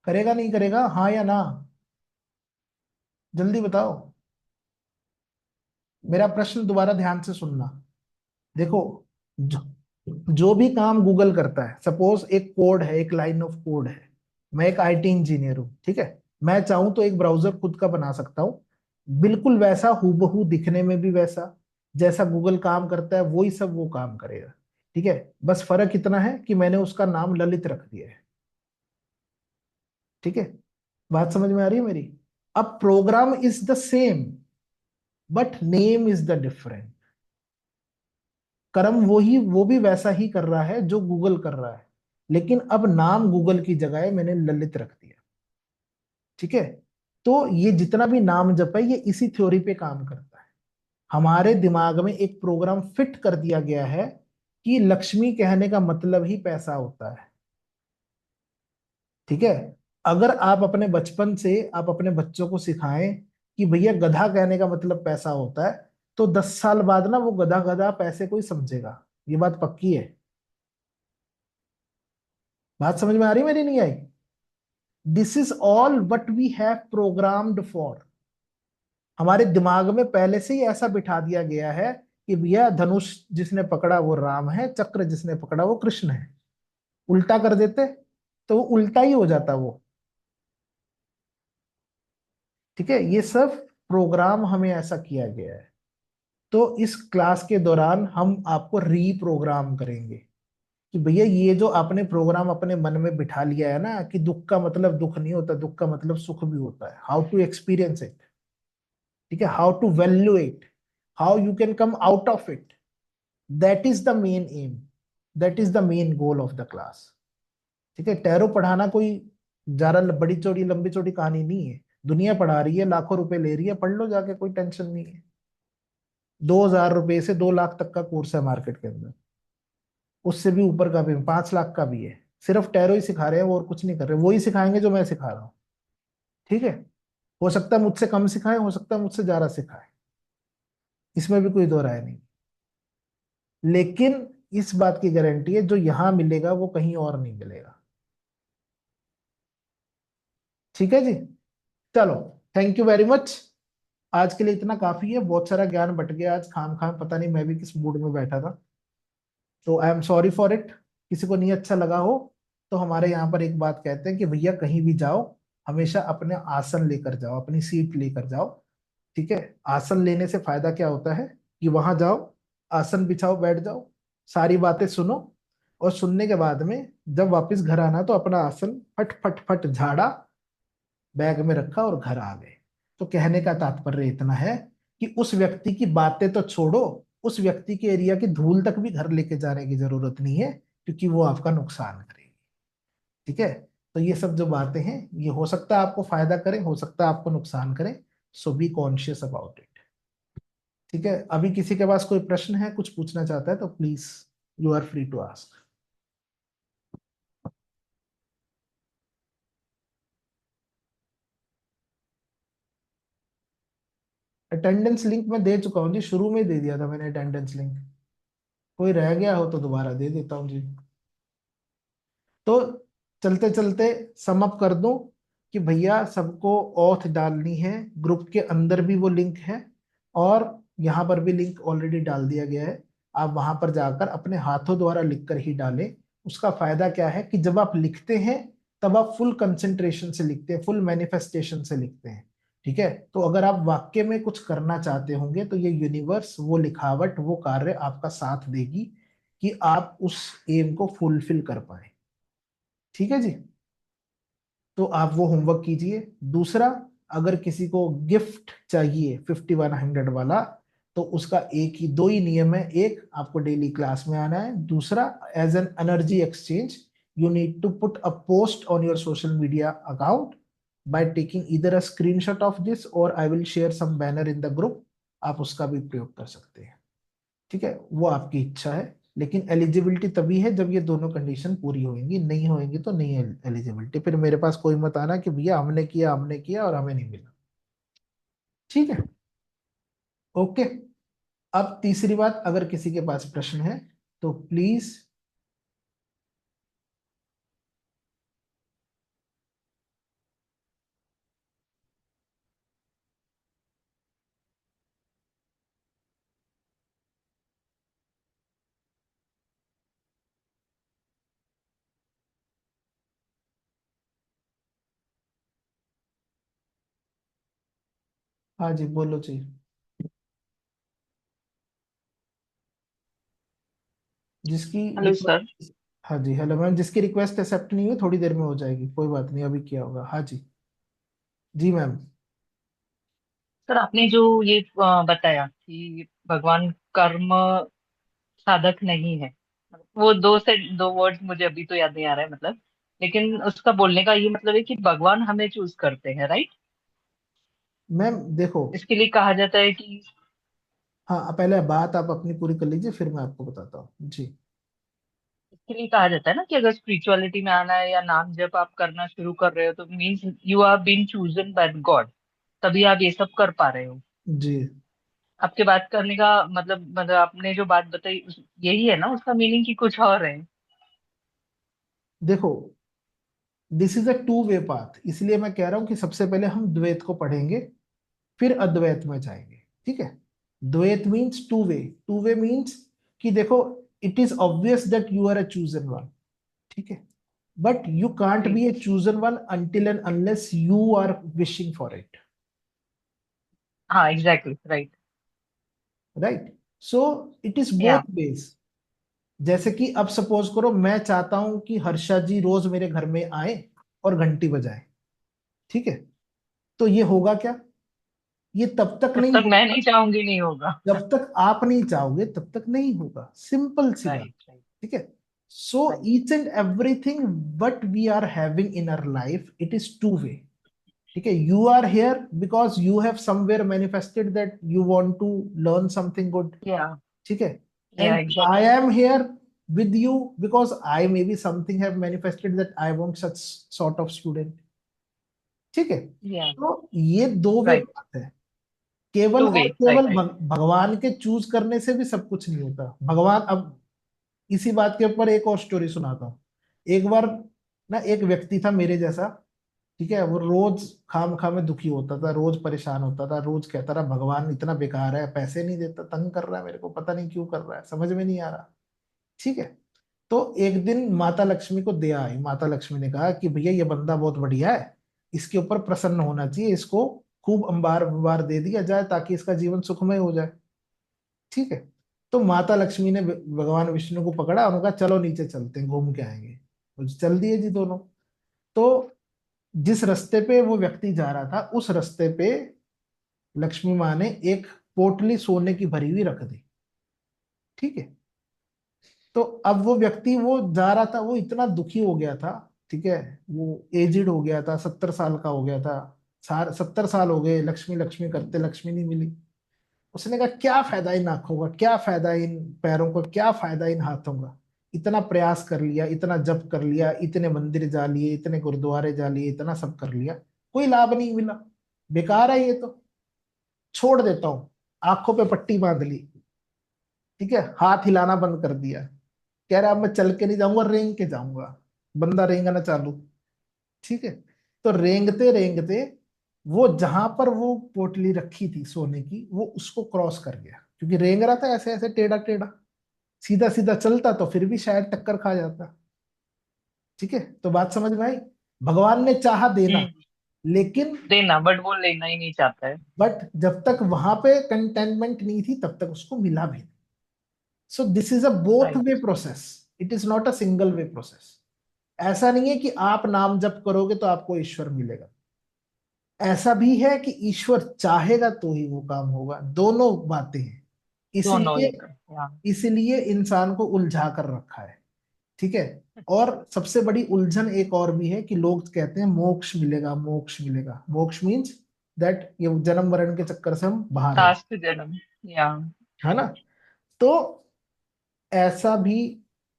करेगा नहीं करेगा, हाँ या ना? जल्दी बताओ। मेरा प्रश्न दोबारा ध्यान से सुनना। देखो, जो, जो भी काम गूगल करता है, सपोज एक कोड है, एक लाइन ऑफ कोड है। मैं एक आईटी इंजीनियर हूं, ठीक है। मैं चाहूं तो एक ब्राउजर खुद का बना सकता हूं, बिल्कुल वैसा हूबहू, दिखने में भी वैसा जैसा गूगल काम करता है वही सब वो काम करेगा। ठीक है, बस फर्क इतना है कि मैंने उसका नाम ललित रख दिया है। ठीक है, बात समझ में आ रही है मेरी? अब program is the same but name is the different. कर्म वो भी वैसा ही कर रहा है जो गूगल कर रहा है, लेकिन अब नाम गूगल की जगह मैंने ललित रख दिया। ठीक है, तो ये जितना भी नाम जप है ये इसी थ्योरी पे काम करता है। हमारे दिमाग में एक प्रोग्राम फिट कर दिया गया है कि लक्ष्मी कहने का मतलब ही पैसा होता है। ठीक है, अगर आप अपने बच्चों को सिखाएं कि भैया गधा कहने का मतलब पैसा होता है, तो 10 साल बाद ना वो गधा गधा पैसे को ही समझेगा। ये बात पक्की है। बात समझ में आ रही मेरी? नहीं आई? This is all what we have programmed for. हमारे दिमाग में पहले से ही ऐसा बिठा दिया गया है कि भैया धनुष जिसने पकड़ा वो राम है, चक्र जिसने पकड़ा वो कृष्ण है। उल्टा कर देते तो वो उल्टा ही हो जाता वो। ठीक है, ये सब प्रोग्राम हमें ऐसा किया गया है। तो इस क्लास के दौरान हम आपको रीप्रोग्राम करेंगे कि भैया ये जो आपने प्रोग्राम अपने मन में बिठा लिया है ना कि दुख का मतलब दुख नहीं होता, दुख का मतलब सुख भी होता है, हाउ टू एक्सपीरियंस इट। ठीक है, how to value it, how you can come out of it, that is the main aim, that is the main goal of the class. ठीक है, टैरो पढ़ाना कोई ज्यादा बड़ी चौड़ी लंबी चौड़ी कहानी नहीं है। दुनिया पढ़ा रही है, लाखों रुपए ले रही है, पढ़ लो जाके, कोई टेंशन नहीं है। 2,000 रुपए से 2 लाख तक का कोर्स है मार्केट के अंदर, उससे भी ऊपर का भी, 5 लाख का भी है। सिर्फ टैरो ही सिखा रहे हैं, वो और कुछ नहीं कर रहे, वही सिखाएंगे जो मैं सिखा रहा हूँ। ठीक है, हो सकता है मुझसे कम सिखाएं, हो सकता है मुझसे ज्यादा सिखाएं, इसमें भी कोई दो राय नहीं। लेकिन इस बात की गारंटी है जो यहां मिलेगा वो कहीं और नहीं मिलेगा। ठीक है जी, चलो, थैंक यू वेरी मच। आज के लिए इतना काफी है, बहुत सारा ज्ञान बट गया आज खाम खाम, पता नहीं मैं भी किस मूड में बैठा था। तो I am sorry for it. किसी को नहीं अच्छा लगा हो तो हमारे यहाँ पर एक बात कहते हैं कि भैया कहीं भी जाओ हमेशा अपने आसन लेकर जाओ, अपनी सीट लेकर जाओ। ठीक है, आसन लेने से फायदा क्या होता है कि वहां जाओ, आसन बिछाओ, बैठ जाओ, सारी बातें सुनो, और सुनने के बाद में जब वापस घर आना तो अपना आसन फट फट फट झाड़ा बैग में रखा और घर आ गए। तो कहने का तात्पर्य इतना है कि उस व्यक्ति की बातें तो छोड़ो, उस व्यक्ति के एरिया की धूल तक भी घर लेके जाने की जरूरत नहीं है, क्योंकि वो आपका नुकसान करेगी। ठीक है। तो ये सब जो बातें हैं, ये हो सकता है आपको फायदा करें, हो सकता है आपको नुकसान करें। सो बी कॉन्शियस अबाउट इट। ठीक है। अभी किसी के पास कोई प्रश्न है, कुछ पूछना चाहता है, तो please you are free to ask. Attendance link मैं दे चुका हूँ जी, शुरू में दे दिया था मैंने अटेंडेंस लिंक। कोई रह गया हो तो दोबारा दे देता हूँ जी। तो चलते चलते सम अप कर दूं कि भैया सबको ऑथ डालनी है, ग्रुप के अंदर भी वो लिंक है, और यहाँ पर भी लिंक ऑलरेडी डाल दिया गया है। आप वहां पर जाकर अपने हाथों द्वारा लिख कर ही डालें। उसका फायदा क्या है कि जब आप लिखते हैं तब आप फुल कंसंट्रेशन से लिखते हैं, फुल मैनिफेस्टेशन से लिखते हैं। ठीक है। तो अगर आप वाक्य में कुछ करना चाहते होंगे तो ये यूनिवर्स, वो लिखावट, वो कार्य आपका साथ देगी कि आप उस एम को फुलफिल कर पाए। ठीक है जी। तो आप वो होमवर्क कीजिए। दूसरा, अगर किसी को गिफ्ट चाहिए 5100 वाला, तो उसका एक ही, दो ही नियम है। एक, आपको डेली क्लास में आना है। दूसरा, as an energy exchange, you need to put a post on your social media account by taking इधर अ स्क्रीनशॉट ऑफ दिस, और I will share some banner in the group. आप उसका भी प्रयोग कर सकते हैं। ठीक है। वो आपकी इच्छा है, लेकिन एलिजिबिलिटी तभी है जब ये दोनों कंडीशन पूरी होंगी। नहीं होंगी तो नहीं है एलिजिबिलिटी। फिर मेरे पास कोई मत आना कि भैया हमने किया और हमें नहीं मिला। ठीक है। ओके। अब तीसरी बात, अगर किसी के पास प्रश्न है तो प्लीज। हाँ जी, बोलो जी। जिसकी हेलो सर। रिक्वेस्ट, हाँ जी, हेलो मैम, जिसकी रिक्वेस्ट एक्सेप्ट नहीं हुई थोड़ी देर में हो जाएगी, कोई बात नहीं, अभी किया होगा। हाँ जी। जी मैम। सर आपने जो ये बताया कि भगवान कर्म साधक नहीं है, वो दो वर्ड्स मुझे अभी तो याद नहीं आ रहा है मतलब, लेकिन उसका बोलने का ये मतलब है कि भगवान हमें चूज करते हैं, राइट? मैम देखो, इसके लिए कहा जाता है कि, हाँ पहले बात आप अपनी पूरी कर लीजिए, फिर मैं आपको बताता हूँ जी। इसके लिए कहा जाता है ना कि अगर स्पिरिचुअलिटी में आना है या नाम जप आप करना शुरू कर रहे हो तो means you are been chosen by God, तभी आप ये सब कर पा रहे हो। जी आपके बात करने का मतलब आपने जो बात बताई यही है ना, उसका मीनिंग की कुछ और है? देखो, this is a two way path, इसलिए मैं कह रहा हूं कि सबसे पहले हम द्वैत को पढ़ेंगे, फिर अद्वैत में जाएंगे। ठीक है। द्वैत means two way. Two way means कि देखो, it is obvious that you are a chosen one. ठीक है। बट यू कांट जी। Be a chosen one until and unless you are wishing for it. हाँ, exactly, right. Right. So it is both या। वेज। जैसे कि अब सपोज करो, मैं चाहता हूं कि हर्षा जी रोज मेरे घर में आए और घंटी बजाए। ठीक है। तो ये होगा क्या? ये तब तक जब नहीं तक मैं होगा नहीं चाहूंगी नहीं होगा। जब तक आप नहीं चाहोगे, तब तक नहीं होगा। सिंपल सी बात। राइट, राइट, ठीक है। So right. Each and everything what we are having in our life, it is two way. ठीक है। You are here because you have somewhere manifested that you want to learn something good. Yeah. ठीक है। Yeah, and I exactly. Am here with you because I maybe something have manifested that I want such sort of student. ठीक है। या। तो ये दो वे राइट। बात है। केवल टू वे, और राइट, केवल राइट। भगवान के चूज करने से भी सब कुछ नहीं होता। भगवान, अब इसी बात के ऊपर एक और स्टोरी सुनाता हूँ। एक बार ना, एक व्यक्ति था मेरे जैसा। ठीक है। वो रोज खाम खा में दुखी होता था, रोज परेशान होता था, रोज कहता रहा भगवान इतना बेकार है, पैसे नहीं देता, तंग कर रहा है मेरे को, पता नहीं क्यों कर रहा है, समझ में नहीं आ रहा। ठीक है। तो एक दिन माता लक्ष्मी को दया आई। माता लक्ष्मी ने कहा कि भैया ये बंदा बहुत बढ़िया है, इसके ऊपर प्रसन्न होना चाहिए, इसको खूब अंबार अंबार दे दिया जाए ताकि इसका जीवन सुखमय हो जाए। ठीक है। तो माता लक्ष्मी ने भगवान विष्णु को पकड़ा, उन्होंने कहा चलो नीचे चलते हैं, घूम के आएंगे। तो चल दिए जी दोनों। तो जिस रास्ते पे वो व्यक्ति जा रहा था उस रास्ते पे लक्ष्मी माँ ने एक पोटली सोने की भरी हुई रख दी। ठीक है। तो अब वो व्यक्ति वो जा रहा था, वो इतना दुखी हो गया था। ठीक है। वो एजिड हो गया था, 70 साल का हो गया था। 70 साल हो गए, लक्ष्मी लक्ष्मी करते, लक्ष्मी नहीं मिली। उसने कहा क्या फायदा इन आंखों का, क्या फायदा इन पैरों का, क्या फायदा इन हाथों का। इतना प्रयास कर लिया, इतना जप कर लिया, इतने मंदिर जा लिए, इतने गुरुद्वारे जा लिए, इतना सब कर लिया, कोई लाभ नहीं मिला। बेकार है ये तो, छोड़ देता हूँ। आंखों पे पट्टी बांध ली। ठीक है। हाथ हिलाना बंद कर दिया। कह रहा अब मैं चल के नहीं जाऊंगा, रेंग के जाऊंगा। बंदा रेंगना चालू। ठीक है। तो रेंगते रेंगते वो जहां पर वो पोटली रखी थी सोने की, वो उसको क्रॉस कर गया, क्योंकि रेंग रहा था ऐसे ऐसे टेढ़ा टेढ़ा। सीधा सीधा चलता तो फिर भी शायद टक्कर खा जाता। ठीक है। तो बात समझ में आई। भगवान ने चाहा देना, हम्म। लेकिन देना, बट वो लेना ही नहीं चाहता है। बट जब तक वहां पे कंटेनमेंट नहीं थी तब तक उसको मिला भी नहीं। So this is a both way right. Process. It is not a single way process. ऐसा नहीं है कि आप नाम जप करोगे तो आपको ईश्वर मिलेगा। ऐसा भी है कि ईश्वर चाहेगा तो ही वो काम होगा। दोनों बातें हैं। दोनों इसलिए ही कर, या। इसलिए इंसान को उलझा कर रखा है। ठीक है। और सबसे बड़ी उलझन एक और भी है कि लोग कहते हैं मोक्ष मिलेगा, मोक्ष मिलेगा। मोक्ष मीन्स दैट ये जन्म मरण के चक्कर से हम बाहर हो, लास्ट जन्म, या। है ना। तो ऐसा भी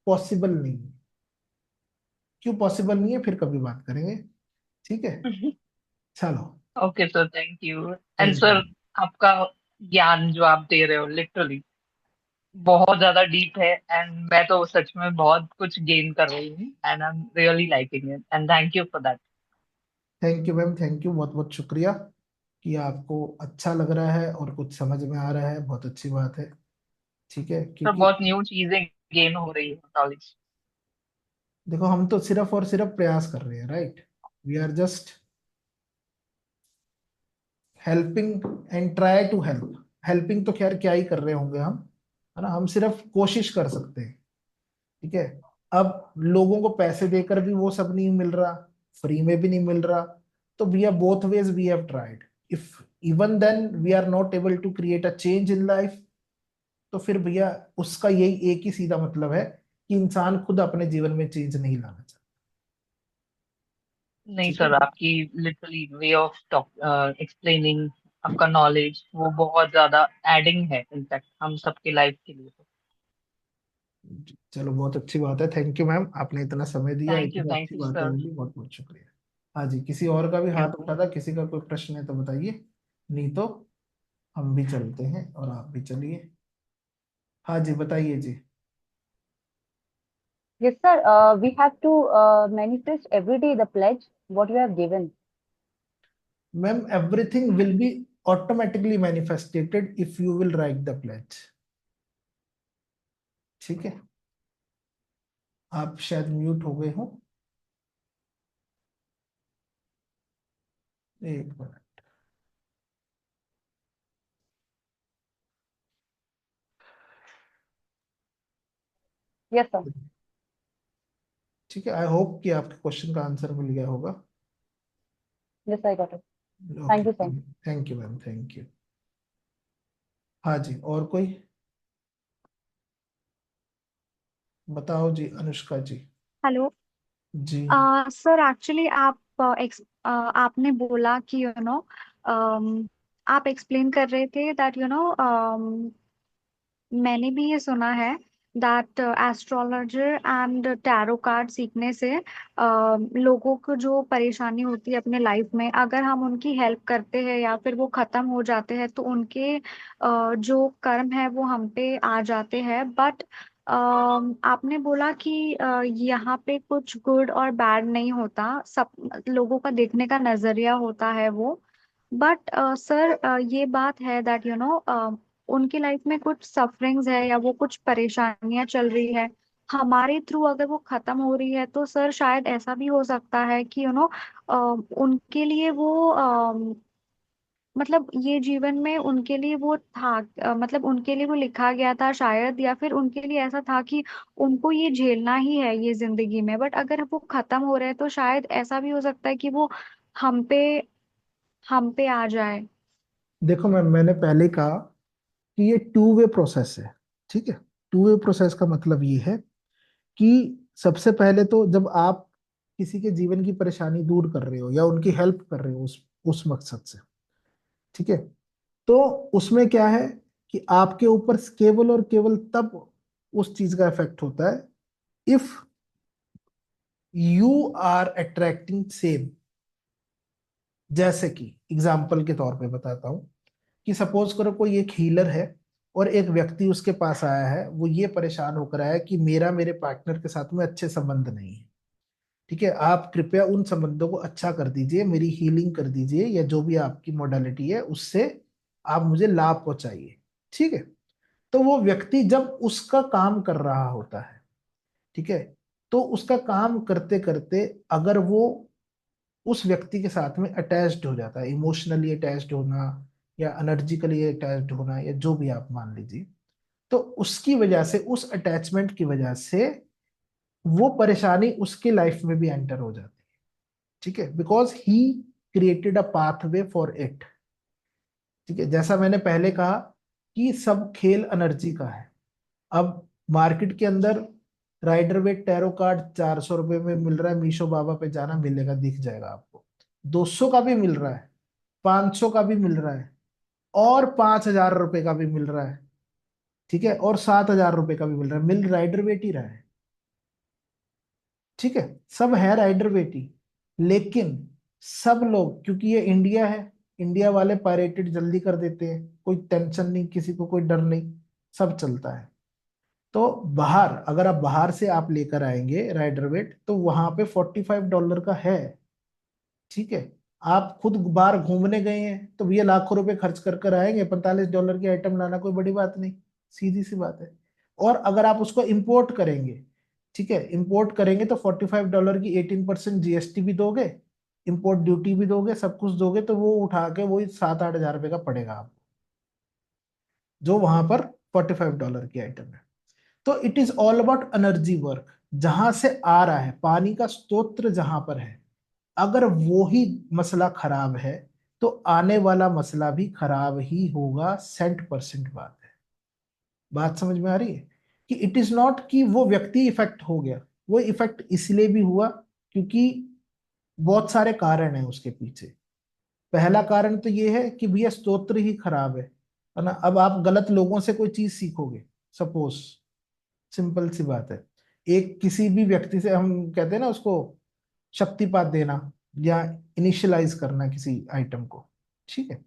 पॉसिबल नहीं है। क्यों पॉसिबल नहीं है, फिर कभी बात करेंगे। ठीक है। चलो। Okay sir, thank you. And thank sir, you. आपका ज्ञान जो आप दे रहे हो लिटरली बहुत ज्यादा डीप है, एंड मैं तो सच में बहुत कुछ गेन कर रही हूँ, and I am really liking it, and thank you for that. Thank you ma'am, thank you, बहुत बहुत शुक्रिया कि आपको अच्छा लग रहा है और कुछ समझ में आ रहा है, बहुत अच्छी बात है। ठीक है। सर क्योंकि बहुत न्यू चीजें गेन हो रही है, नॉलेज। देखो हम तो सिर्फ और सिर्फ प्रयास कर रहे हैं, right. We are just helping and try to help. Helping तो खैर क्या ही कर रहे होंगे हम, है ना। हम सिर्फ कोशिश कर सकते हैं। ठीक है। अब लोगों को पैसे देकर भी वो सब नहीं मिल रहा, फ्री में भी नहीं मिल रहा। तो we are both ways, we have tried. If even then we are not able to create a change in life, तो फिर भैया उसका यही एक ही सीधा मतलब है कि इंसान खुद अपने जीवन में चेंज नहीं लाना चाहता। नहीं ठीक है। सर, आपकी literally way of talk, explaining, आपका नॉलेज वो बहुत ज्यादा एडिंग है इनफैक्ट हम सबके लाइफ के लिए। चलो बहुत अच्छी बात है। थैंक यू मैम, आपने इतना समय दिया, इतनी थैंक अच्छी यू बातें सर। बोली, बहुत बहुत शुक्रिया। हाँ जी, किसी और का भी हाथ उठा था, किसी का कोई प्रश्न है तो बताइए, नहीं तो हम भी चलते हैं और आप भी चलिए। हाँ जी, बताइए जी। Yes, sir. We have to manifest every day the pledge what you have given. Ma'am everything will be automatically manifested if you will write the pledge. ठीक है। आप शायद म्यूट हो गए हो, एक मिनट। Yes, sir. ठीक है। आई होप कि आपके क्वेश्चन का आंसर मिल गया होगा। Yes, I got it. Okay. Thank you, sir. Thank you ma'am, thank you. हाँ जी, और कोई? बताओ जी, अनुष्का जी। हेलो। जी। सर एक्चुअली आपने बोला कि आप एक्सप्लेन कर रहे थे दैट मैंने भी ये सुना है that astrologer and tarot card सीखने से लोगों को जो परेशानी होती है अपने लाइफ में, अगर हम उनकी हेल्प करते हैं या फिर वो खत्म हो जाते हैं तो उनके जो कर्म है वो हम पे आ जाते हैं। बट आपने बोला कि यहाँ पे कुछ गुड और बैड नहीं होता, सब लोगों का देखने का नजरिया होता है वो। बट सर ये बात है दैट उनकी लाइफ में कुछ सफरिंग्स है या वो कुछ परेशानियां चल रही है, हमारे थ्रू अगर वो खत्म हो रही है तो सर शायद ऐसा भी हो सकता है कि उनके लिए वो मतलब ये जीवन में उनके लिए वो था, मतलब उनके लिए वो लिखा गया था शायद, या फिर उनके लिए ऐसा था कि उनको ये झेलना ही है ये जिंदगी में। बट अगर वो खत्म हो रहे हैं तो शायद ऐसा भी हो सकता है कि वो हम पे हम पे आ जाए। देखो मैम, मैंने पहले कहा कि ये टू वे प्रोसेस है। ठीक है, टू वे प्रोसेस का मतलब ये है कि सबसे पहले तो जब आप किसी के जीवन की परेशानी दूर कर रहे हो या उनकी हेल्प कर रहे हो उस मकसद से, ठीक है, तो उसमें क्या है कि आपके ऊपर केवल और केवल तब उस चीज का इफेक्ट होता है if you are attracting same. जैसे कि एग्जाम्पल के तौर पे बताता हूं कि सपोज करो कोई एक हीलर है और एक व्यक्ति उसके पास आया है, वो ये परेशान होकर आया है कि मेरा मेरे पार्टनर के साथ में अच्छे संबंध नहीं है। ठीक है, आप कृपया उन संबंधों को अच्छा कर दीजिए, मेरी हीलिंग कर दीजिए, या जो भी आपकी मोडालिटी है उससे आप मुझे लाभ पहुंचाइए। ठीक है, तो वो व्यक्ति जब उसका काम कर रहा होता है, ठीक है, तो उसका काम करते करते अगर वो उस व्यक्ति के साथ में अटैच्ड हो जाता है, इमोशनली अटैच्ड होना या एनर्जिकली अटैच्ड होना या जो भी आप मान लीजिए, तो उसकी वजह से, उस अटैचमेंट की वजह से वो परेशानी उसकी लाइफ में भी एंटर हो जाती है। ठीक है, because he created a pathway for it. ठीक है, जैसा मैंने पहले कहा कि सब खेल एनर्जी का है। अब मार्केट के अंदर राइडर वेट टैरो कार्ड 400 रुपये में मिल रहा है, मीशो बाबा पे जाना मिलेगा, दिख जाएगा आपको। 200 का भी मिल रहा है, 500 का भी मिल रहा है, और 5,000 रुपये का भी मिल रहा है। ठीक है, और 7,000 रुपये का भी मिल रहा है, मिल राइडर वेट ही रहा है। ठीक है, सब है राइडर वेट ही। लेकिन सब लोग, क्योंकि ये इंडिया है, इंडिया वाले पायरेटेड जल्दी कर देते हैं, कोई टेंशन नहीं, किसी को कोई डर नहीं, सब चलता है। तो बाहर, अगर आप बाहर से आप लेकर आएंगे राइडर वेट, तो वहां पे $45 का है। ठीक है, आप खुद बाहर घूमने गए हैं तो भैया लाखों रुपए खर्च कर कर आएंगे, $45 की आइटम लाना कोई बड़ी बात नहीं, सीधी सी बात है। और अगर आप उसको इंपोर्ट करेंगे, ठीक है, इंपोर्ट करेंगे तो $45 की 18% जीएसटी भी दोगे, इंपोर्ट ड्यूटी भी दोगे, सब कुछ दोगे, तो वो उठा के वही 7-8 हज़ार रुपये का पड़ेगा आपको, जो वहां पर $45 की आइटम है। तो it is all about energy work. जहां से आ रहा है पानी का स्रोत, जहां पर है, अगर वो ही मसला खराब है तो आने वाला मसला भी खराब ही होगा। 100% बात है। बात समझ में आ रही है कि इट इज नॉट कि वो व्यक्ति इफेक्ट हो गया, वो इफेक्ट इसलिए भी हुआ क्योंकि बहुत सारे कारण हैं उसके पीछे। पहला कारण तो ये है कि भैया स्तोत्र ही खराब है ना। अब आप गलत लोगों से कोई चीज सीखोगे, सपोज, सिंपल सी बात है, एक किसी भी व्यक्ति से, हम कहते हैं ना उसको शक्तिपात देना या इनिशियलाइज करना किसी आइटम को। ठीक है,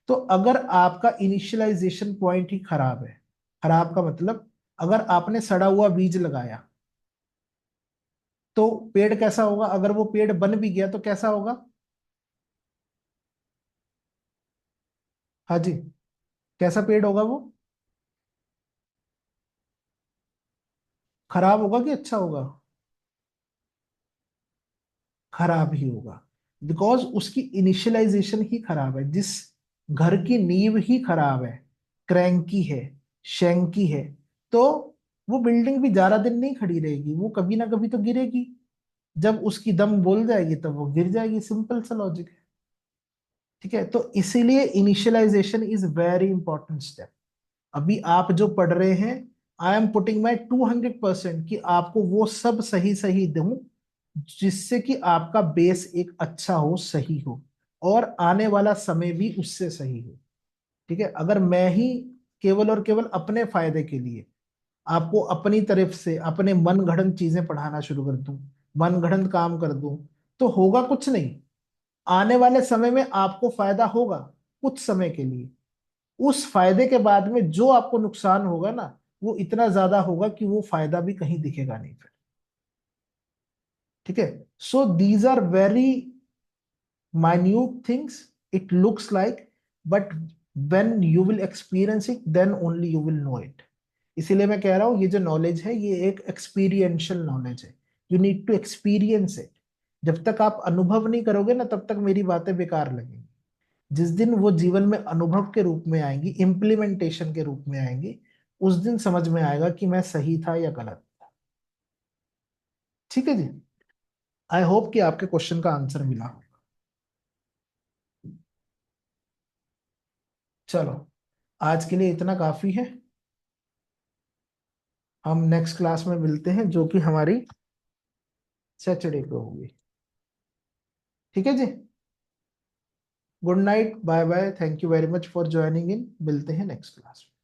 तो अगर आपका इनिशियलाइजेशन पॉइंट ही खराब है, खराब का मतलब अगर आपने सड़ा हुआ बीज लगाया तो पेड़ कैसा होगा? अगर वो पेड़ बन भी गया तो कैसा होगा? हाँ जी, कैसा पेड़ होगा वो? खराब होगा कि अच्छा होगा? खराब ही होगा, बिकॉज उसकी इनिशियलाइजेशन ही खराब है। जिस घर की नींव ही खराब है, क्रैंकी है, शैंकी है, तो वो बिल्डिंग भी ज्यादा दिन नहीं खड़ी रहेगी, वो कभी ना कभी तो गिरेगी। जब उसकी दम बोल जाएगी तब वो गिर जाएगी, सिंपल सा लॉजिक है। ठीक है, तो इसीलिए initialisation is very important step. अभी आप जो पढ़ रहे हैं, आई एम पुटिंग माई 200% कि आपको वो सब सही सही दूं जिससे कि आपका बेस एक अच्छा हो, सही हो, और आने वाला समय भी उससे सही हो। ठीक है, अगर मैं ही केवल और केवल अपने फायदे के लिए आपको अपनी तरफ से अपने मन गढ़ंत चीजें पढ़ाना शुरू कर दूं, मन गढ़ंत काम कर दूं, तो होगा कुछ नहीं। आने वाले समय में आपको फायदा होगा कुछ समय के लिए, उस फायदे के बाद में जो आपको नुकसान होगा ना, वो इतना ज्यादा होगा कि वो फायदा भी कहीं दिखेगा नहीं फिर। ठीक है, so these are very minute things, it looks like, but when you will experience it then only you will know it. इसीलिए मैं कह रहा हूं ये जो नॉलेज है ये एक एक्सपीरियंशियल नॉलेज है। You need to experience it. जब तक आप अनुभव नहीं करोगे ना तब तक मेरी बातें बेकार लगेंगी। जिस दिन वो जीवन में अनुभव के रूप में आएंगी, इम्प्लीमेंटेशन के रूप में आएंगी, उस दिन समझ में आएगा कि मैं सही था या गलत था। ठीक है जी। आई होप कि आपके क्वेश्चन का आंसर मिला। चलो, आज के लिए इतना काफी है। हम नेक्स्ट क्लास में मिलते हैं, जो कि हमारी सैटरडे को होगी। ठीक है जी। Good night, bye bye, thank you very much for joining in. मिलते हैं नेक्स्ट क्लास में।